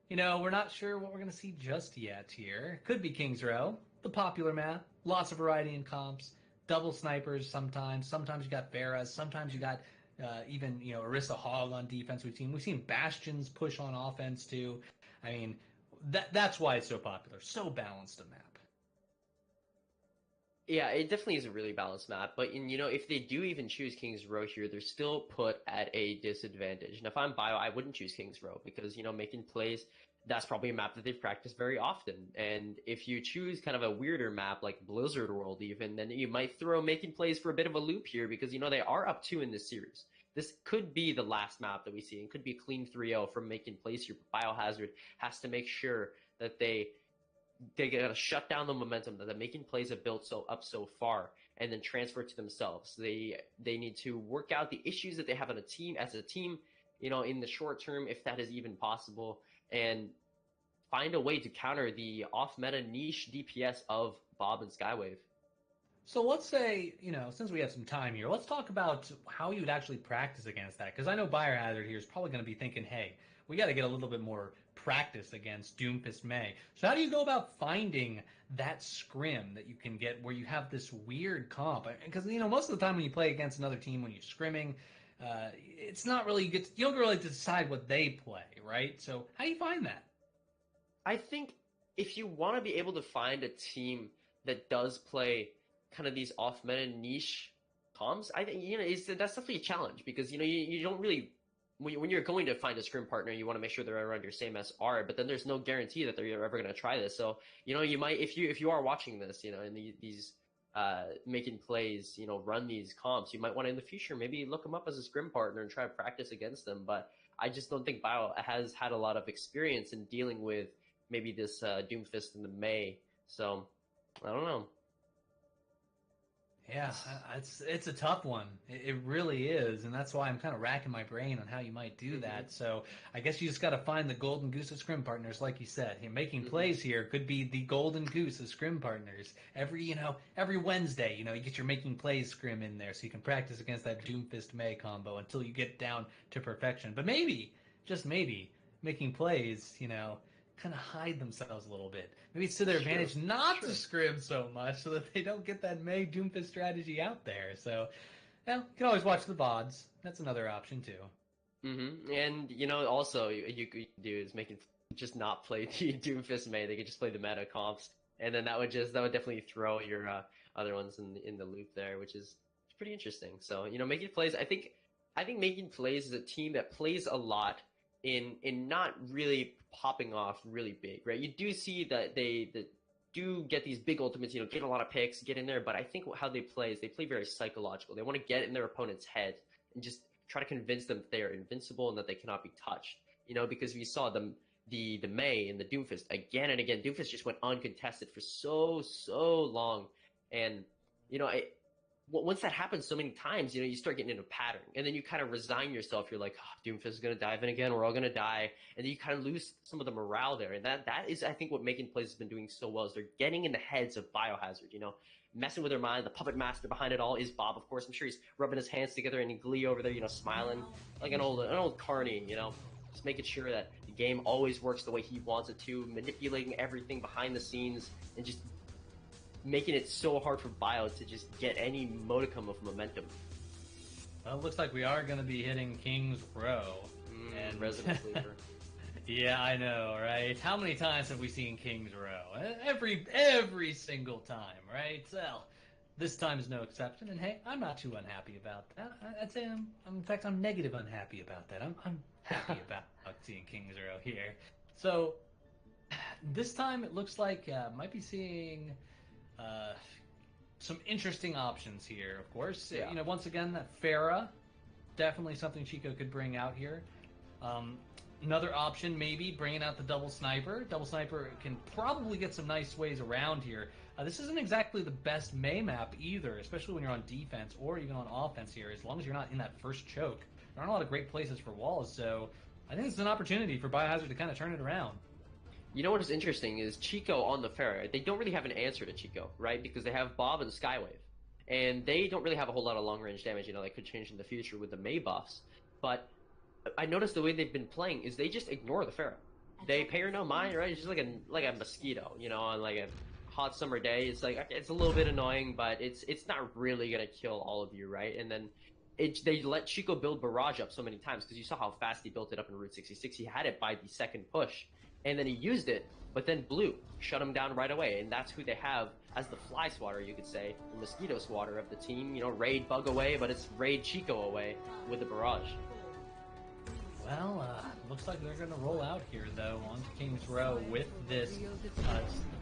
Speaker 2: you know, we're not sure what we're going to see just yet here. Could be King's Row, the popular map, lots of variety in comps, double snipers sometimes. Sometimes you got Pharahs. Sometimes you got even Orisa Hog on defense. We've seen Bastions push on offense too. I mean, that's why it's so popular. So balanced a map.
Speaker 1: Yeah, it definitely is a really balanced map, but if they do even choose King's Row here, they're still put at a disadvantage. And if I'm Bio, I wouldn't choose King's Row because, making plays, that's probably a map that they've practiced very often. And if you choose kind of a weirder map like Blizzard World even, then you might throw making plays for a bit of a loop here because, they are up 2 in this series. This could be the last map that we see. It could be a clean 3-0 from making plays here. Biohazard has to make sure that they gotta shut down the momentum that the making plays have built so far and then transfer it to themselves. They need to work out the issues that they have on a team as a team, in the short term, if that is even possible, and find a way to counter the off-meta niche DPS of Bob and Skywave.
Speaker 2: So let's say, since we have some time here, let's talk about how you would actually practice against that. Because I know Biohazard here is probably going to be thinking, hey, we got to get a little bit more practice against Doomfist May. So how do you go about finding that scrim that you can get where you have this weird comp? Because, most of the time when you play against another team, when you're scrimming, it's not really you don't really decide what they play, right? So how do you find that?
Speaker 1: I think if you want to be able to find a team that does play kind of these off-meta niche comps, I think, that's definitely a challenge because, you don't really, when you're going to find a scrim partner, you want to make sure they're around your same SR, but then there's no guarantee that they're ever going to try this. So, you might, if you are watching this, and these making plays, run these comps, you might want to in the future maybe look them up as a scrim partner and try to practice against them. But I just don't think Bio has had a lot of experience in dealing with maybe this Doomfist in the May. So, I don't know.
Speaker 2: Yeah, it's a tough one. It really is, and that's why I'm kind of racking my brain on how you might do that. So I guess you just got to find the golden goose of scrim partners, like you said. Making plays here could be the golden goose of scrim partners. Every Wednesday, you get your making plays scrim in there, so you can practice against that Doomfist May combo until you get down to perfection. But maybe, just maybe, making plays, kind of hide themselves a little bit. Maybe it's to their advantage not to scrim so much so that they don't get that May Doomfist strategy out there. So, you can always watch the VODs. That's another option too.
Speaker 1: And, also, you could do is just not play the Doomfist May. They could just play the meta comps. And then that would definitely throw your other ones in the loop there, which is pretty interesting. So, making plays, I think making plays is a team that plays a lot in not really popping off really big, right? You do see that they do get these big ultimates, get a lot of picks, get in there, but I think how they play is they play very psychological. They want to get in their opponent's head and just try to convince them that they are invincible and that they cannot be touched. Because we saw the May and the Doomfist again and again. Doomfist just went uncontested for so long, and once that happens so many times, you start getting into a pattern, and then you kind of resign yourself. You're like, oh, Doomfist is going to dive in again. We're all going to die. And then you kind of lose some of the morale there. And that is, I think, what Making Plays has been doing so well is they're getting in the heads of Biohazard, messing with their mind. The puppet master behind it all is Bob, of course. I'm sure he's rubbing his hands together in glee over there, smiling like an old carny, just making sure that the game always works the way he wants it to, manipulating everything behind the scenes and just making it so hard for Bio to just get any modicum of momentum.
Speaker 2: Well, it looks like we are going to be hitting King's Row.
Speaker 1: And Resident Sleeper.
Speaker 2: Yeah, I know, right? How many times have we seen King's Row? Every single time, right? Well, this time is no exception, and hey, I'm not too unhappy about that. I'd say in fact, I'm negative unhappy about that. I'm happy about seeing King's Row here. So, this time it looks like might be seeing some interesting options here, of course.
Speaker 1: Yeah.
Speaker 2: Once again, that Pharah, definitely something Chico could bring out here. Another option, maybe, bringing out the Double Sniper. Double Sniper can probably get some nice ways around here. This isn't exactly the best May map either, especially when you're on defense or even on offense here. As long as you're not in that first choke, there aren't a lot of great places for walls, so I think it's an opportunity for Biohazard to kind of turn it around.
Speaker 1: You know what is interesting is Chico on the Pharah, they don't really have an answer to Chico, right? Because they have Bob and Skywave. And they don't really have a whole lot of long-range damage, that could change in the future with the May buffs. But I noticed the way they've been playing is they just ignore the Pharah. They pay her no mind, right? It's just like a mosquito, on like a hot summer day, it's like, okay, it's a little bit annoying, but it's not really gonna kill all of you, right? And then they let Chico build Barrage up so many times because you saw how fast he built it up in Route 66. He had it by the second push, and then he used it, but then Blue shut him down right away, and that's who they have as the fly swatter, you could say, the mosquito swatter of the team. You know, raid Bug away, but it's raid Chico away with the Barrage.
Speaker 2: Well, looks like they're going to roll out here, though, onto Kings Row with this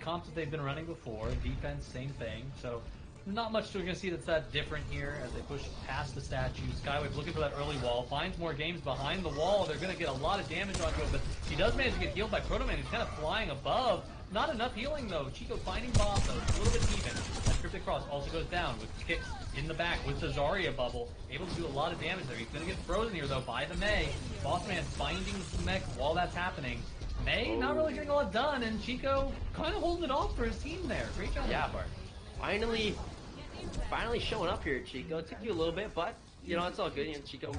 Speaker 2: comp that they've been running before. Defense, same thing. So not much we're going to see that's that different here as they push past the statue. Skywave looking for that early wall, finds more games behind the wall. They're going to get a lot of damage onto him, but he does manage to get healed by Proto Man, who's kind of flying above. Not enough healing, though. Chico finding Bob, though. It's a little bit even. That Cryptic Cross also goes down with kicks in the back with the Zarya bubble. Able to do a lot of damage there. He's going to get frozen here, though, by the Mei. Bossman finding mech while that's happening. Mei not really getting a lot done, and Chico kind of holding it off for his team there. Great job on that part.
Speaker 1: Finally showing up here, Chico. It took you a little bit, but, you know, it's all good. You know, Chico,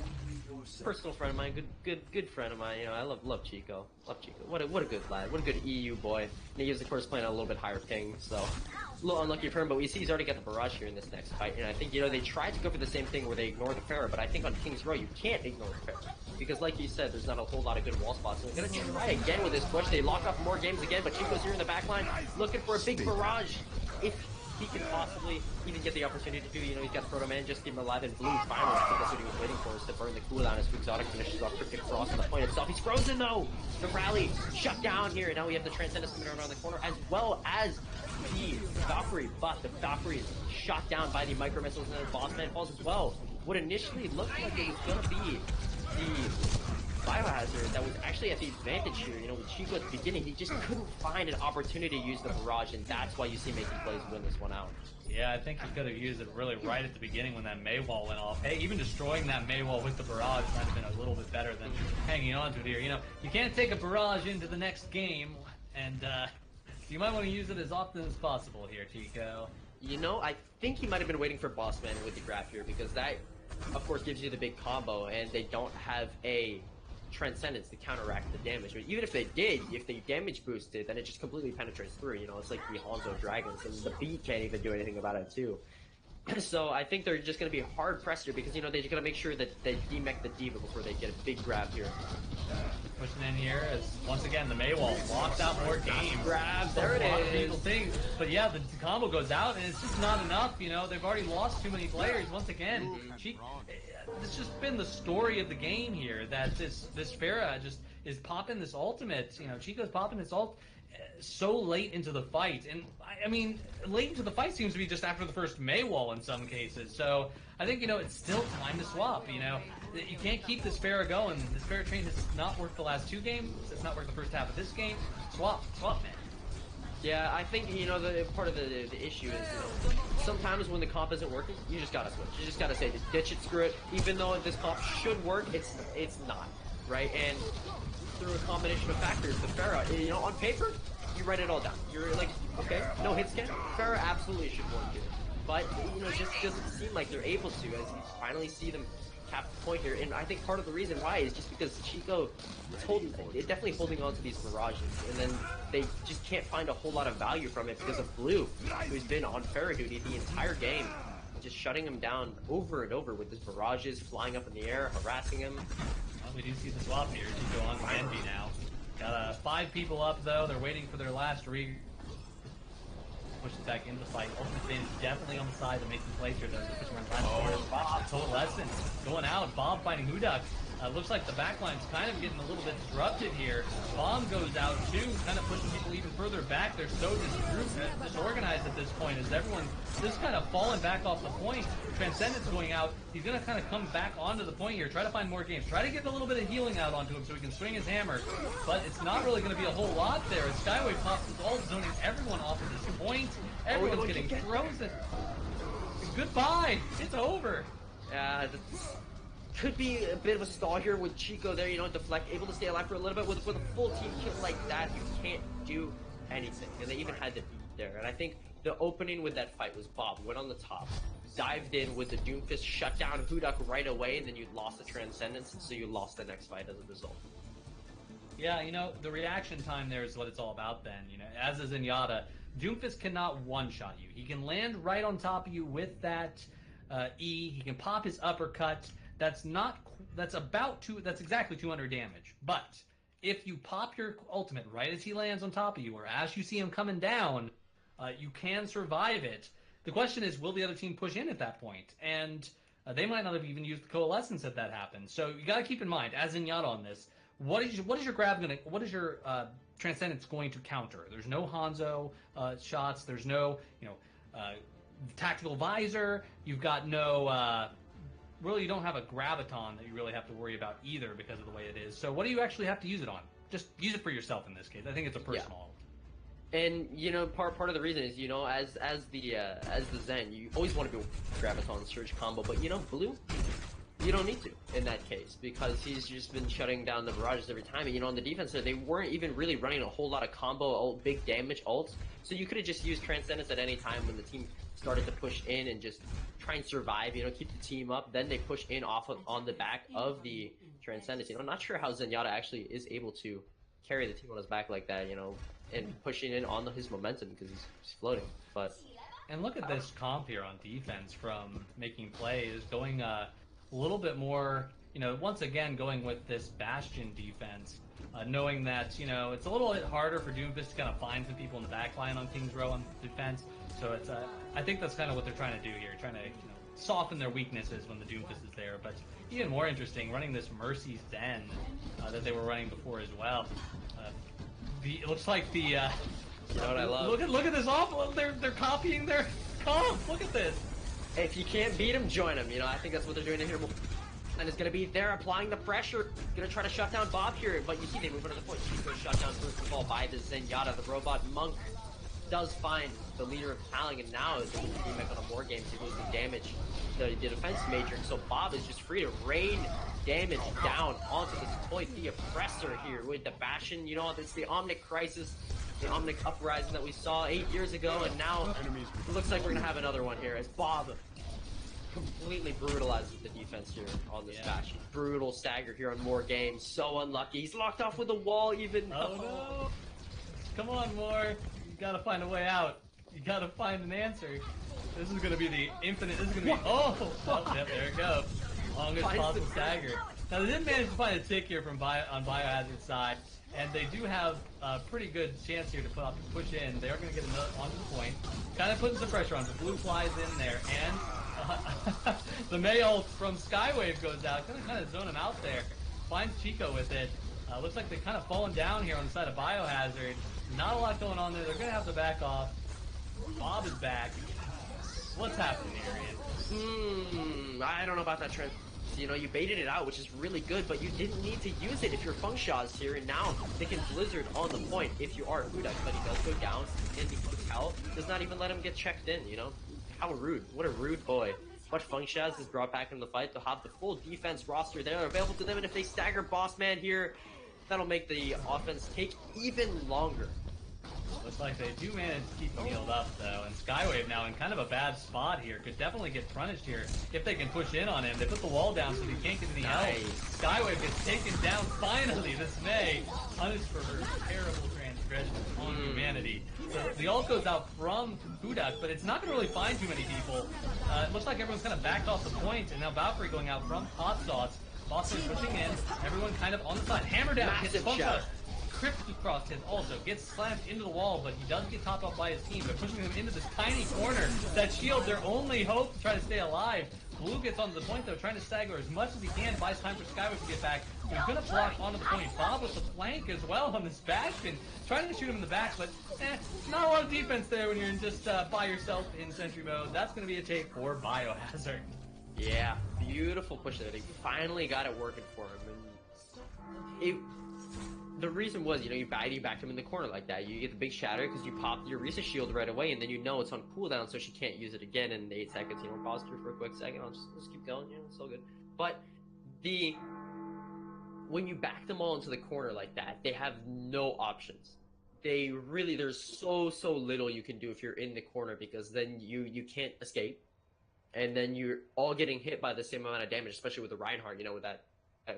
Speaker 1: personal friend of mine, good friend of mine. You know, I love Chico. Love Chico. What a good lad. What a good EU boy. And he is, of course, playing on a little bit higher ping, so a little unlucky for him, but we see he's already got the Barrage here in this next fight, and I think, you know, they tried to go for the same thing where they ignore the Pharah, but I think on King's Row, you can't ignore the Pharah, because like you said, there's not a whole lot of good wall spots, so they're gonna try again with this push. They lock up more games again, but Chico's here in the back line, looking for a big Barrage, if he can possibly even get the opportunity to do. You know, he's got Proto Man, just keep him alive, and Blue finally, I think that's what he was waiting for, is to burn the cooldown as Exotic finishes off Cryptic Frost on the point itself. He's frozen though! The rally shut down here, and now we have the Transcendence coming around the corner, as well as the Valkyrie, but the Valkyrie is shot down by the micro missiles, and then the Bossman falls as well. What initially looked like it was going to be the Biohazard that was actually at the advantage here, you know, with Chico at the beginning, he just couldn't find an opportunity to use the Barrage, and that's why you see Making Plays win this one out.
Speaker 2: Yeah, I think he could have used it really right at the beginning when that Mei wall went off. Hey, even destroying that Mei wall with the Barrage might have been a little bit better than hanging on to it here. You know, you can't take a Barrage into the next game, and you might want to use it as often as possible here, Chico.
Speaker 1: You know, I think he might have been waiting for Bossman with the graph here, because that, of course, gives you the big combo, and they don't have a Transcendence to counteract the damage. But even if they did, if they damage boosted, then it just completely penetrates through. You know, it's like the Hanzo Dragons, and the Beat can't even do anything about it too. So I think they're just going to be hard pressed here, because, you know, they're going to make sure that they demech the Diva before they get a big grab here.
Speaker 2: Pushing in here as, once again, the Mei wall locks out more game.
Speaker 1: Grab, there it is.
Speaker 2: But yeah, the combo goes out, and it's just not enough, you know. They've already lost too many players. Once again, it's just been the story of the game here, that this Pharah just is popping this ultimate. You know, Chico's popping his ult so late into the fight, and I mean, late into the fight seems to be just after the first Mei wall in some cases. So I think, you know, it's still time to swap. You know, you can't keep this Pharah going. This Pharah train has not worked the last two games. It's not worked the first half of this game. Swap, man.
Speaker 1: Yeah, I think, you know, the part of the issue is, you know, sometimes when the comp isn't working, you just gotta switch. You just gotta say, ditch it, screw it. Even though this comp should work, it's not, right? And through a combination of factors, the Pharah, you know, on paper, you write it all down. You're like, okay, no hit scan, Pharah absolutely should work here. But, you know, it just doesn't seem like they're able to, as you finally see them cap the point here. And I think part of the reason why is just because Chico is definitely holding on to these Mirages, and then they just can't find a whole lot of value from it because of Blue, who's been on Pharah duty the entire game, just shutting him down over and over with his Mirages flying up in the air, harassing him.
Speaker 2: Well, we do see the swap here. Chico on Envy now. Got 5 people up, though. They're waiting for their last pushes back into the fight. Ultimate Fate is definitely on the side of making plays here, though. Pushing around the last corner. Bob, total lesson. Going out. Bob fighting Hudak. Looks like the backline's kind of getting a little bit disrupted here. Bomb goes out too, kind of pushing people even further back. They're so disorganized at this point, as everyone's just kind of falling back off the point. Transcendence going out. He's going to kind of come back onto the point here, try to find more games, try to get a little bit of healing out onto him so he can swing his hammer. But it's not really going to be a whole lot there. As Skywave pops his ult, zoning everyone off at this point. Everyone's getting frozen. Goodbye. It's over.
Speaker 1: Yeah, could be a bit of a stall here with Chico there, you know, deflect, able to stay alive for a little bit. With a full team kill like that, you can't do anything. And they even had the beat there. And I think the opening with that fight was Bob went on the top, dived in with the Doomfist, shut down Hudak right away, and then you lost the Transcendence, and so you lost the next fight as a result.
Speaker 2: Yeah, you know, the reaction time there is what it's all about then. You know, as is Zenyatta, Doomfist cannot one-shot you. He can land right on top of you with that E. He can pop his uppercut. That's exactly 200 damage. But if you pop your ultimate right as he lands on top of you, or as you see him coming down, you can survive it. The question is, will the other team push in at that point? And they might not have even used the Coalescence if that happens. So you got to keep in mind, as Zenyatta on this, what is your grab going to? What is your Transcendence going to counter? There's no Hanzo shots. There's no tactical visor. You've got no. Really, you don't have a graviton that you really have to worry about either because of the way it is. So what do you actually have to use it on? Just use it for yourself in this case. I think it's a personal.
Speaker 1: Yeah. And part of the reason is as the Zen, you always want to go graviton surge combo, but blue, you don't need to in that case because he's just been shutting down the barrages every time. And on the defense side, they weren't even really running a whole lot of combo big damage ults, so you could have just used Transcendence at any time when the team started to push in and just try and survive, keep the team up. Then they push in on the back of the Transcendence. I'm not sure how Zenyatta actually is able to carry the team on his back like that, and pushing in on his momentum because he's floating.
Speaker 2: And look at this comp here on defense from making plays, going a little bit more, once again going with this Bastion defense, knowing that, it's a little bit harder for Doomfist to kind of find some people in the back line on King's Row on defense. So it's I think that's kind of what they're trying to do here, trying to soften their weaknesses when the Doomfist is there. But even more interesting, running this Mercy Zen that they were running before as well. It looks like the.
Speaker 1: You know what I love?
Speaker 2: Look at this awful. They're copying their comp. Look at this.
Speaker 1: If you can't beat him, join him. I think that's what they're doing in here. And it's going to be there applying the pressure. Going to try to shut down Bob here, but you see they move into the point. Chico shut down first of all by the Zenyatta. The robot monk does find the leader of Taling, and now is able to be back on a war game to lose the damage, the defense matrix. So Bob is just free to rain damage down onto this toy, the oppressor here with the Bastion. It's the Omnic Crisis, the Omnic Uprising that we saw 8 years ago, and now it looks like we're going to have another one here as Bob completely brutalizes the defense here on this Bastion. Brutal stagger here on More Games. So unlucky. He's locked off with a wall even.
Speaker 2: Oh no. Come on, More. You gotta find a way out. You gotta find an answer. This is gonna be the infinite. This is gonna be. Oh, yep, there it goes. Longest possible stagger. Now they did manage to find a tick here from on Biohazard's side, and they do have a pretty good chance here to push in. They are gonna get another onto the point, kind of putting some pressure on. The blue flies in there, and the Mayult from Skywave goes out, gonna kind of zone him out there. Finds Chico with it. Looks like they've kind of fallen down here on the side of Biohazard. Not a lot going on there. They're going to have to back off. Bob is back. What's happening here, Ian?
Speaker 1: I don't know about that trend. You baited it out, which is really good, but you didn't need to use it if you're Fengxia's here, and now they can Blizzard on the point if you are Hudak, but he does go down, and the hotel does not even let him get checked in, How rude. What a rude boy. But Fengxia's is brought back in the fight to have the full defense roster there available to them, and if they stagger Boss Man here, that'll make the offense take even longer.
Speaker 2: Looks like they do manage to keep him healed up, though, and Skywave now in kind of a bad spot here. Could definitely get punished here if they can push in on him. They put the wall down so he can't get any help. Skywave gets taken down finally. This May punished for her terrible transgression on humanity. So the ult goes out from Hudak, but it's not going to really find too many people. It looks like everyone's kind of backed off the point, and now Valkyrie going out from Hot Sauce. Boston pushing in, everyone kind of on the side. Hammer down, hits Funka. Crypt across his also gets slammed into the wall, but he does get topped off by his team. They're pushing him into this tiny corner. That shield, their only hope to try to stay alive. Blue gets onto the point though, trying to stagger as much as he can, buys time for Skywave to get back. He's gonna block onto the point. Bob with the flank as well on this Bastion, trying to shoot him in the back, but not a lot of defense there when you're just by yourself in sentry mode. That's gonna be a take for Biohazard.
Speaker 1: Yeah, beautiful push there. They finally got it working for him. And the reason was, you backed him in the corner like that. You get the big shatter because you pop your Risa shield right away, and then it's on cooldown, so she can't use it again in 8 seconds. Pause here for a quick second. I'll just keep going. It's all good. But when you back them all into the corner like that, they have no options. There's so little you can do if you're in the corner, because then you can't escape. And then you're all getting hit by the same amount of damage, especially with the Reinhardt, with that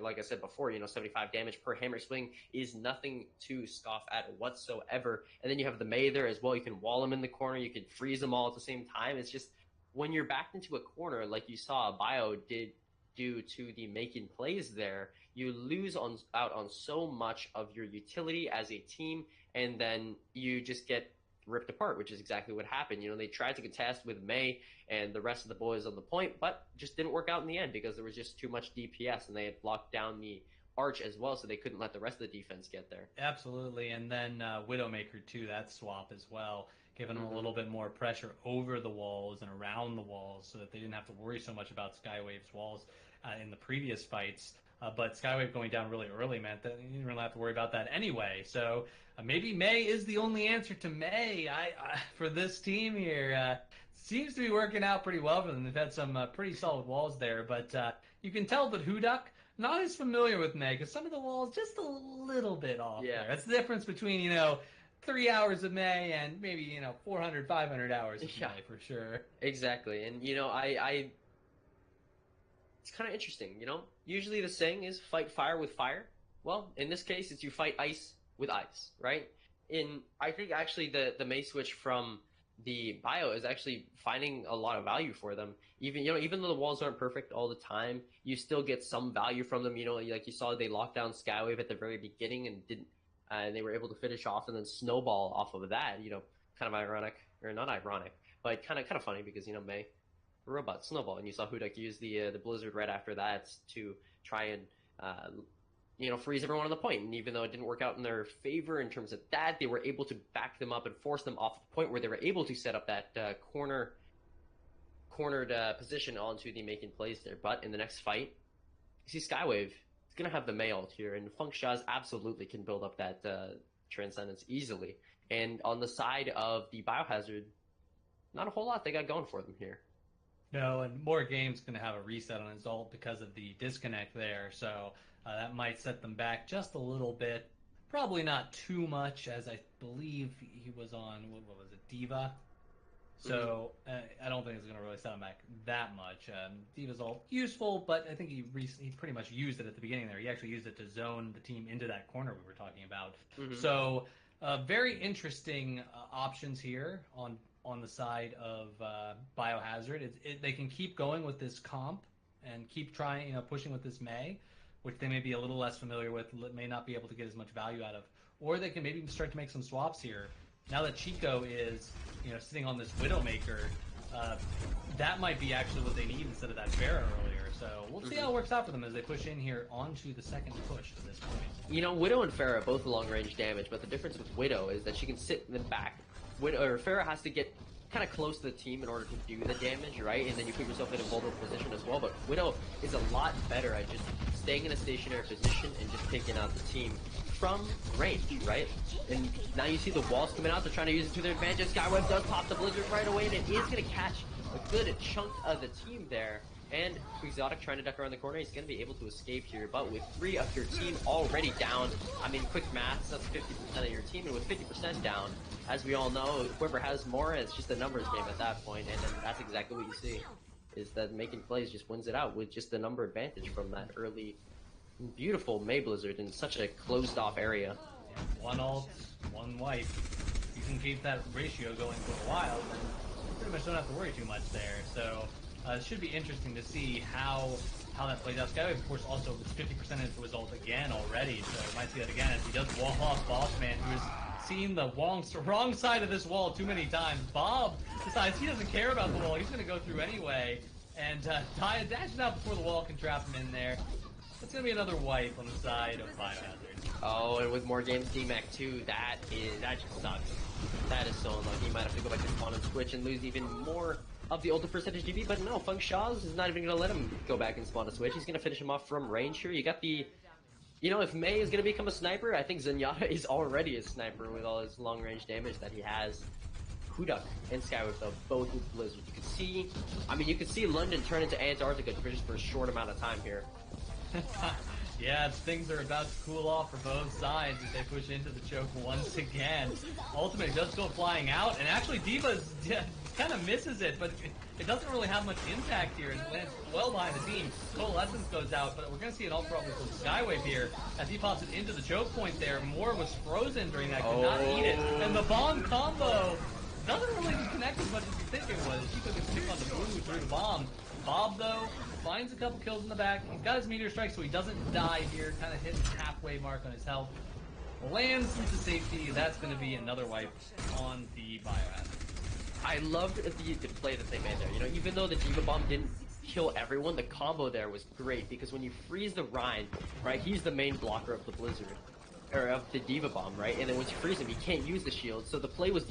Speaker 1: like I said before, 75 damage per hammer swing is nothing to scoff at whatsoever. And then you have the Mei there as well. You can wall them in the corner. You can freeze them all at the same time. It's just when you're backed into a corner, like you saw Bio did due to the making plays there, you lose out on so much of your utility as a team, and then you just get ripped apart, which is exactly what happened. They tried to contest with Mei and the rest of the boys on the point, but just didn't work out in the end because there was just too much DPS, and they had blocked down the arch as well, so they couldn't let the rest of the defense get there.
Speaker 2: Absolutely, and then Widowmaker too, that swap as well, giving them a little bit more pressure over the walls and around the walls so that they didn't have to worry so much about Skywave's walls in the previous fights. But Skywave going down really early meant that you didn't really have to worry about that anyway. So maybe Mei is the only answer to Mei for this team here. Seems to be working out pretty well for them. They've had some pretty solid walls there, but you can tell that Hudak not as familiar with Mei because some of the walls just a little bit off there. That's the difference between 3 hours of Mei and maybe 400, 500 hours of Mei for sure.
Speaker 1: Exactly, and I it's kind of interesting, Usually the saying is fight fire with fire. Well, in this case, it's you fight ice with ice, right? I think actually the Mei switch from the Bio is actually finding a lot of value for them. Even though the walls aren't perfect all the time, you still get some value from them. Like you saw, they locked down Skywave at the very beginning and didn't, and they were able to finish off and then snowball off of that. Kind of ironic, or not ironic, but kind of funny because Mei robot snowball, and you saw Hudak use the blizzard right after that to try and freeze everyone on the point. And even though it didn't work out in their favor in terms of that, they were able to back them up and force them off the point where they were able to set up that cornered position onto the making plays there. But in the next fight, you see Skywave is gonna have the Mei ult here, and Feng Shaz absolutely can build up that Transcendence easily. And on the side of the Biohazard, not a whole lot they got going for them here.
Speaker 2: No, and more games going to have a reset on his ult because of the disconnect there, so that might set them back just a little bit. Probably not too much, as I believe he was on, what was it, Diva? So I don't think it's going to really set him back that much. Diva's ult useful, but I think he pretty much used it at the beginning there. He actually used it to zone the team into that corner we were talking about. So very interesting options here on the side of Biohazard. They can keep going with this comp and keep trying, pushing with this Mei, which they may be a little less familiar with, may not be able to get as much value out of. Or they can maybe start to make some swaps here. Now that Chico is, sitting on this Widowmaker, that might be actually what they need instead of that Pharah earlier. So we'll see how it works out for them as they push in here onto the second push at this point.
Speaker 1: Widow and Pharah both long-range damage, but the difference with Widow is that she can sit in the back. Pharah has to get kind of close to the team in order to do the damage, right? And then you put yourself in a vulnerable position as well. But Widow is a lot better at just staying in a stationary position and just taking out the team from range, right? And now you see the walls coming out. They're trying to use it to their advantage. Skywave does pop the blizzard right away, and it is going to catch a good chunk of the team there. And Exotic trying to duck around the corner. He's going to be able to escape here, but with 3 of your team already down, quick math, that's 50% of your team, and with 50% down, as we all know, whoever has more, it's just a numbers game at that point, and then that's exactly what you see, is that making plays just wins it out with just the number advantage from that early, beautiful Mei Blizzard in such a closed-off area.
Speaker 2: Yeah, 1 ult, 1 wipe. You can keep that ratio going for a while, then you pretty much don't have to worry too much there, so it should be interesting to see how that plays out. Skywave, of course, also was 50% into his ult again already, so we might see that again as he does wall off Bossman, who has seen the wrong side of this wall too many times. Bob decides he doesn't care about the wall, he's going to go through anyway, and dashes out before the wall can trap him in there. It's going to be another wipe on the side of Biohazard.
Speaker 1: Oh, and with more games DMAC too, that just sucks. That is so unlucky. He might have to go back to spawn and switch and lose even more of the ultimate percentage DP, but no, Feng Shaz is not even going to let him go back and spawn a switch. He's going to finish him off from range here. You got the, if Mei is going to become a sniper, I think Zenyatta is already a sniper with all his long range damage that he has. Hudak and Skywave though, both with Blizzard. You could see London turn into Antarctica just for a short amount of time here.
Speaker 2: Yeah, things are about to cool off for both sides as they push into the choke once again. Ultimate does go flying out, and actually Diva's kind of misses it, but it doesn't really have much impact here. It lands well behind the team. Coalescence goes out, but we're going to see an ult probably from Skywave here as he pops it into the choke point there. Moore was frozen during that, could not eat it. And the bomb combo doesn't really connect as much as you think it was. She took a stick on the blue through the bomb. Bob, though, finds a couple kills in the back. He's got his meteor strike, so he doesn't die here. Kind of hitting the halfway mark on his health. Lands into safety. That's going to be another wipe on the Biohazard.
Speaker 1: I loved the play that they made there. You know, even though the Diva Bomb didn't kill everyone, the combo there was great because when you freeze the Rhine, right, he's the main blocker of the Blizzard. Or of the Diva Bomb, right? And then once you freeze him, he can't use the shield. So the play was,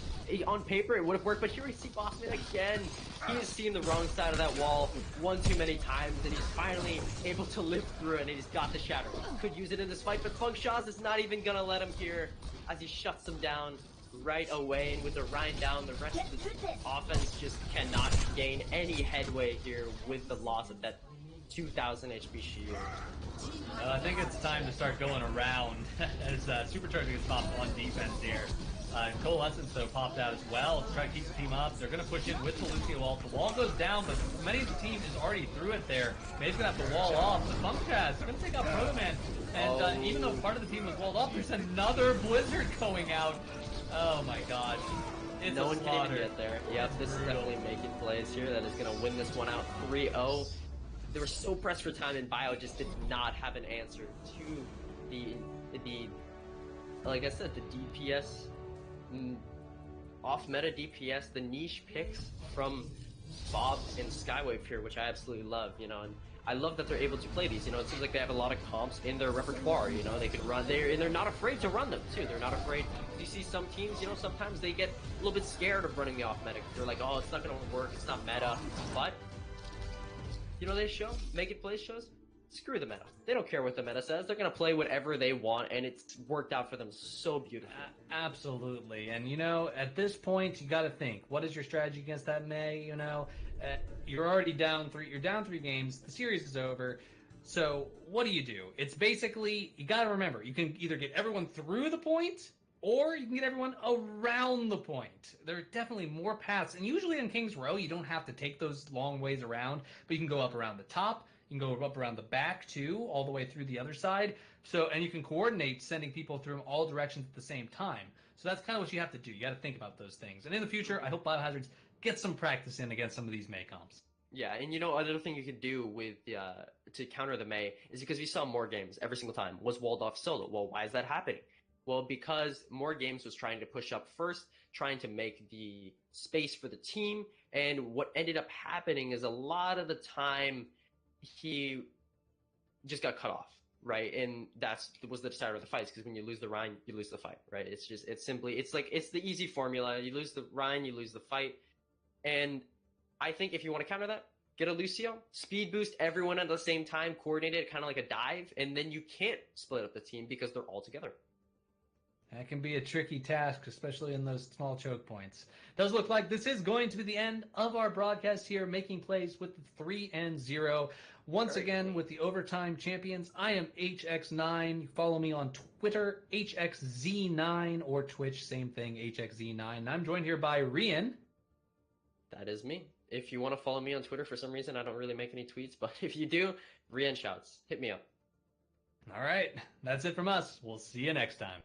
Speaker 1: on paper, it would have worked, but here we see Bossman again. He has seen the wrong side of that wall one too many times, and he's finally able to live through it, and he's got the Shatter. Could use it in this fight, but Funk Shaw's is not even gonna let him here as he shuts him down right away. And with the Rhine down, the rest of the offense just cannot gain any headway here with the loss of that 2000 HP shield.
Speaker 2: I think it's time to start going around as Supercharger gets popped on defense here. Coalescence, though, popped out as well to try to keep the team up. They're going to push in with the Lucio ult. The wall goes down, but many of the team is already through it there. May's going to have to wall off. The Funk Chaz going to take out Proto Man. And even though part of the team was walled off, there's another Blizzard going out. Oh my gosh. It's
Speaker 1: no
Speaker 2: a
Speaker 1: one
Speaker 2: slaughter.
Speaker 1: can even get there. Yep, this is definitely making plays here. That is going to win this one out 3-0. They were so pressed for time, and Bio just did not have an answer to the like I said, the DPS, off-meta DPS, the niche picks from Bob and Skywave here, which I absolutely love, you know, and I love that they're able to play these, you know, it seems like they have a lot of comps in their repertoire, you know, they can run there, and they're not afraid to run them, too, they're not afraid. You see some teams, you know, sometimes they get a little bit scared of running the off-meta, they're like, oh, it's not gonna work, it's not meta, but you know, they show, Make It Play shows, screw the meta. They don't care what the meta says. They're going to play whatever they want, and it's worked out for them so beautifully.
Speaker 2: Absolutely. And, you know, at this point, you got to think, what is your strategy against that Mei? You know, you're already down you're down 3 games. The series is over. So what do? It's basically, you got to remember, you can either get everyone through the point, or you can get everyone around the point. There are definitely more paths. And usually in King's Row, you don't have to take those long ways around, but you can go up around the top. You can go up around the back, too, all the way through the other side. So, and you can coordinate sending people through all directions at the same time. So that's kind of what you have to do. You got to think about those things. And in the future, I hope Biohazards get some practice in against some of these Mei comps.
Speaker 1: Yeah, and you know, another thing you could do with to counter the Mei is because we saw more games every single time was walled off solo. Well, why is that happening? Well, because more games was trying to push up first, trying to make the space for the team, and what ended up happening is a lot of the time he just got cut off, right? And that was the start of the fights, because when you lose the Rhine, you lose the fight, right? It's the easy formula. You lose the Rhine, you lose the fight. And I think if you want to counter that, get a Lucio, speed boost everyone at the same time, coordinate it kind of like a dive, and then you can't split up the team because they're all together.
Speaker 2: That can be a tricky task, especially in those small choke points. Does look like this is going to be the end of our broadcast here, making plays with the 3-0. Once again, with the Overtime Champions, I am HX9. You follow me on Twitter, HXZ9, or Twitch, same thing, HXZ9. And I'm joined here by Rian.
Speaker 1: That is me. If you want to follow me on Twitter, for some reason, I don't really make any tweets, but if you do, Rian Shouts. Hit me up.
Speaker 2: All right, that's it from us. We'll see you next time.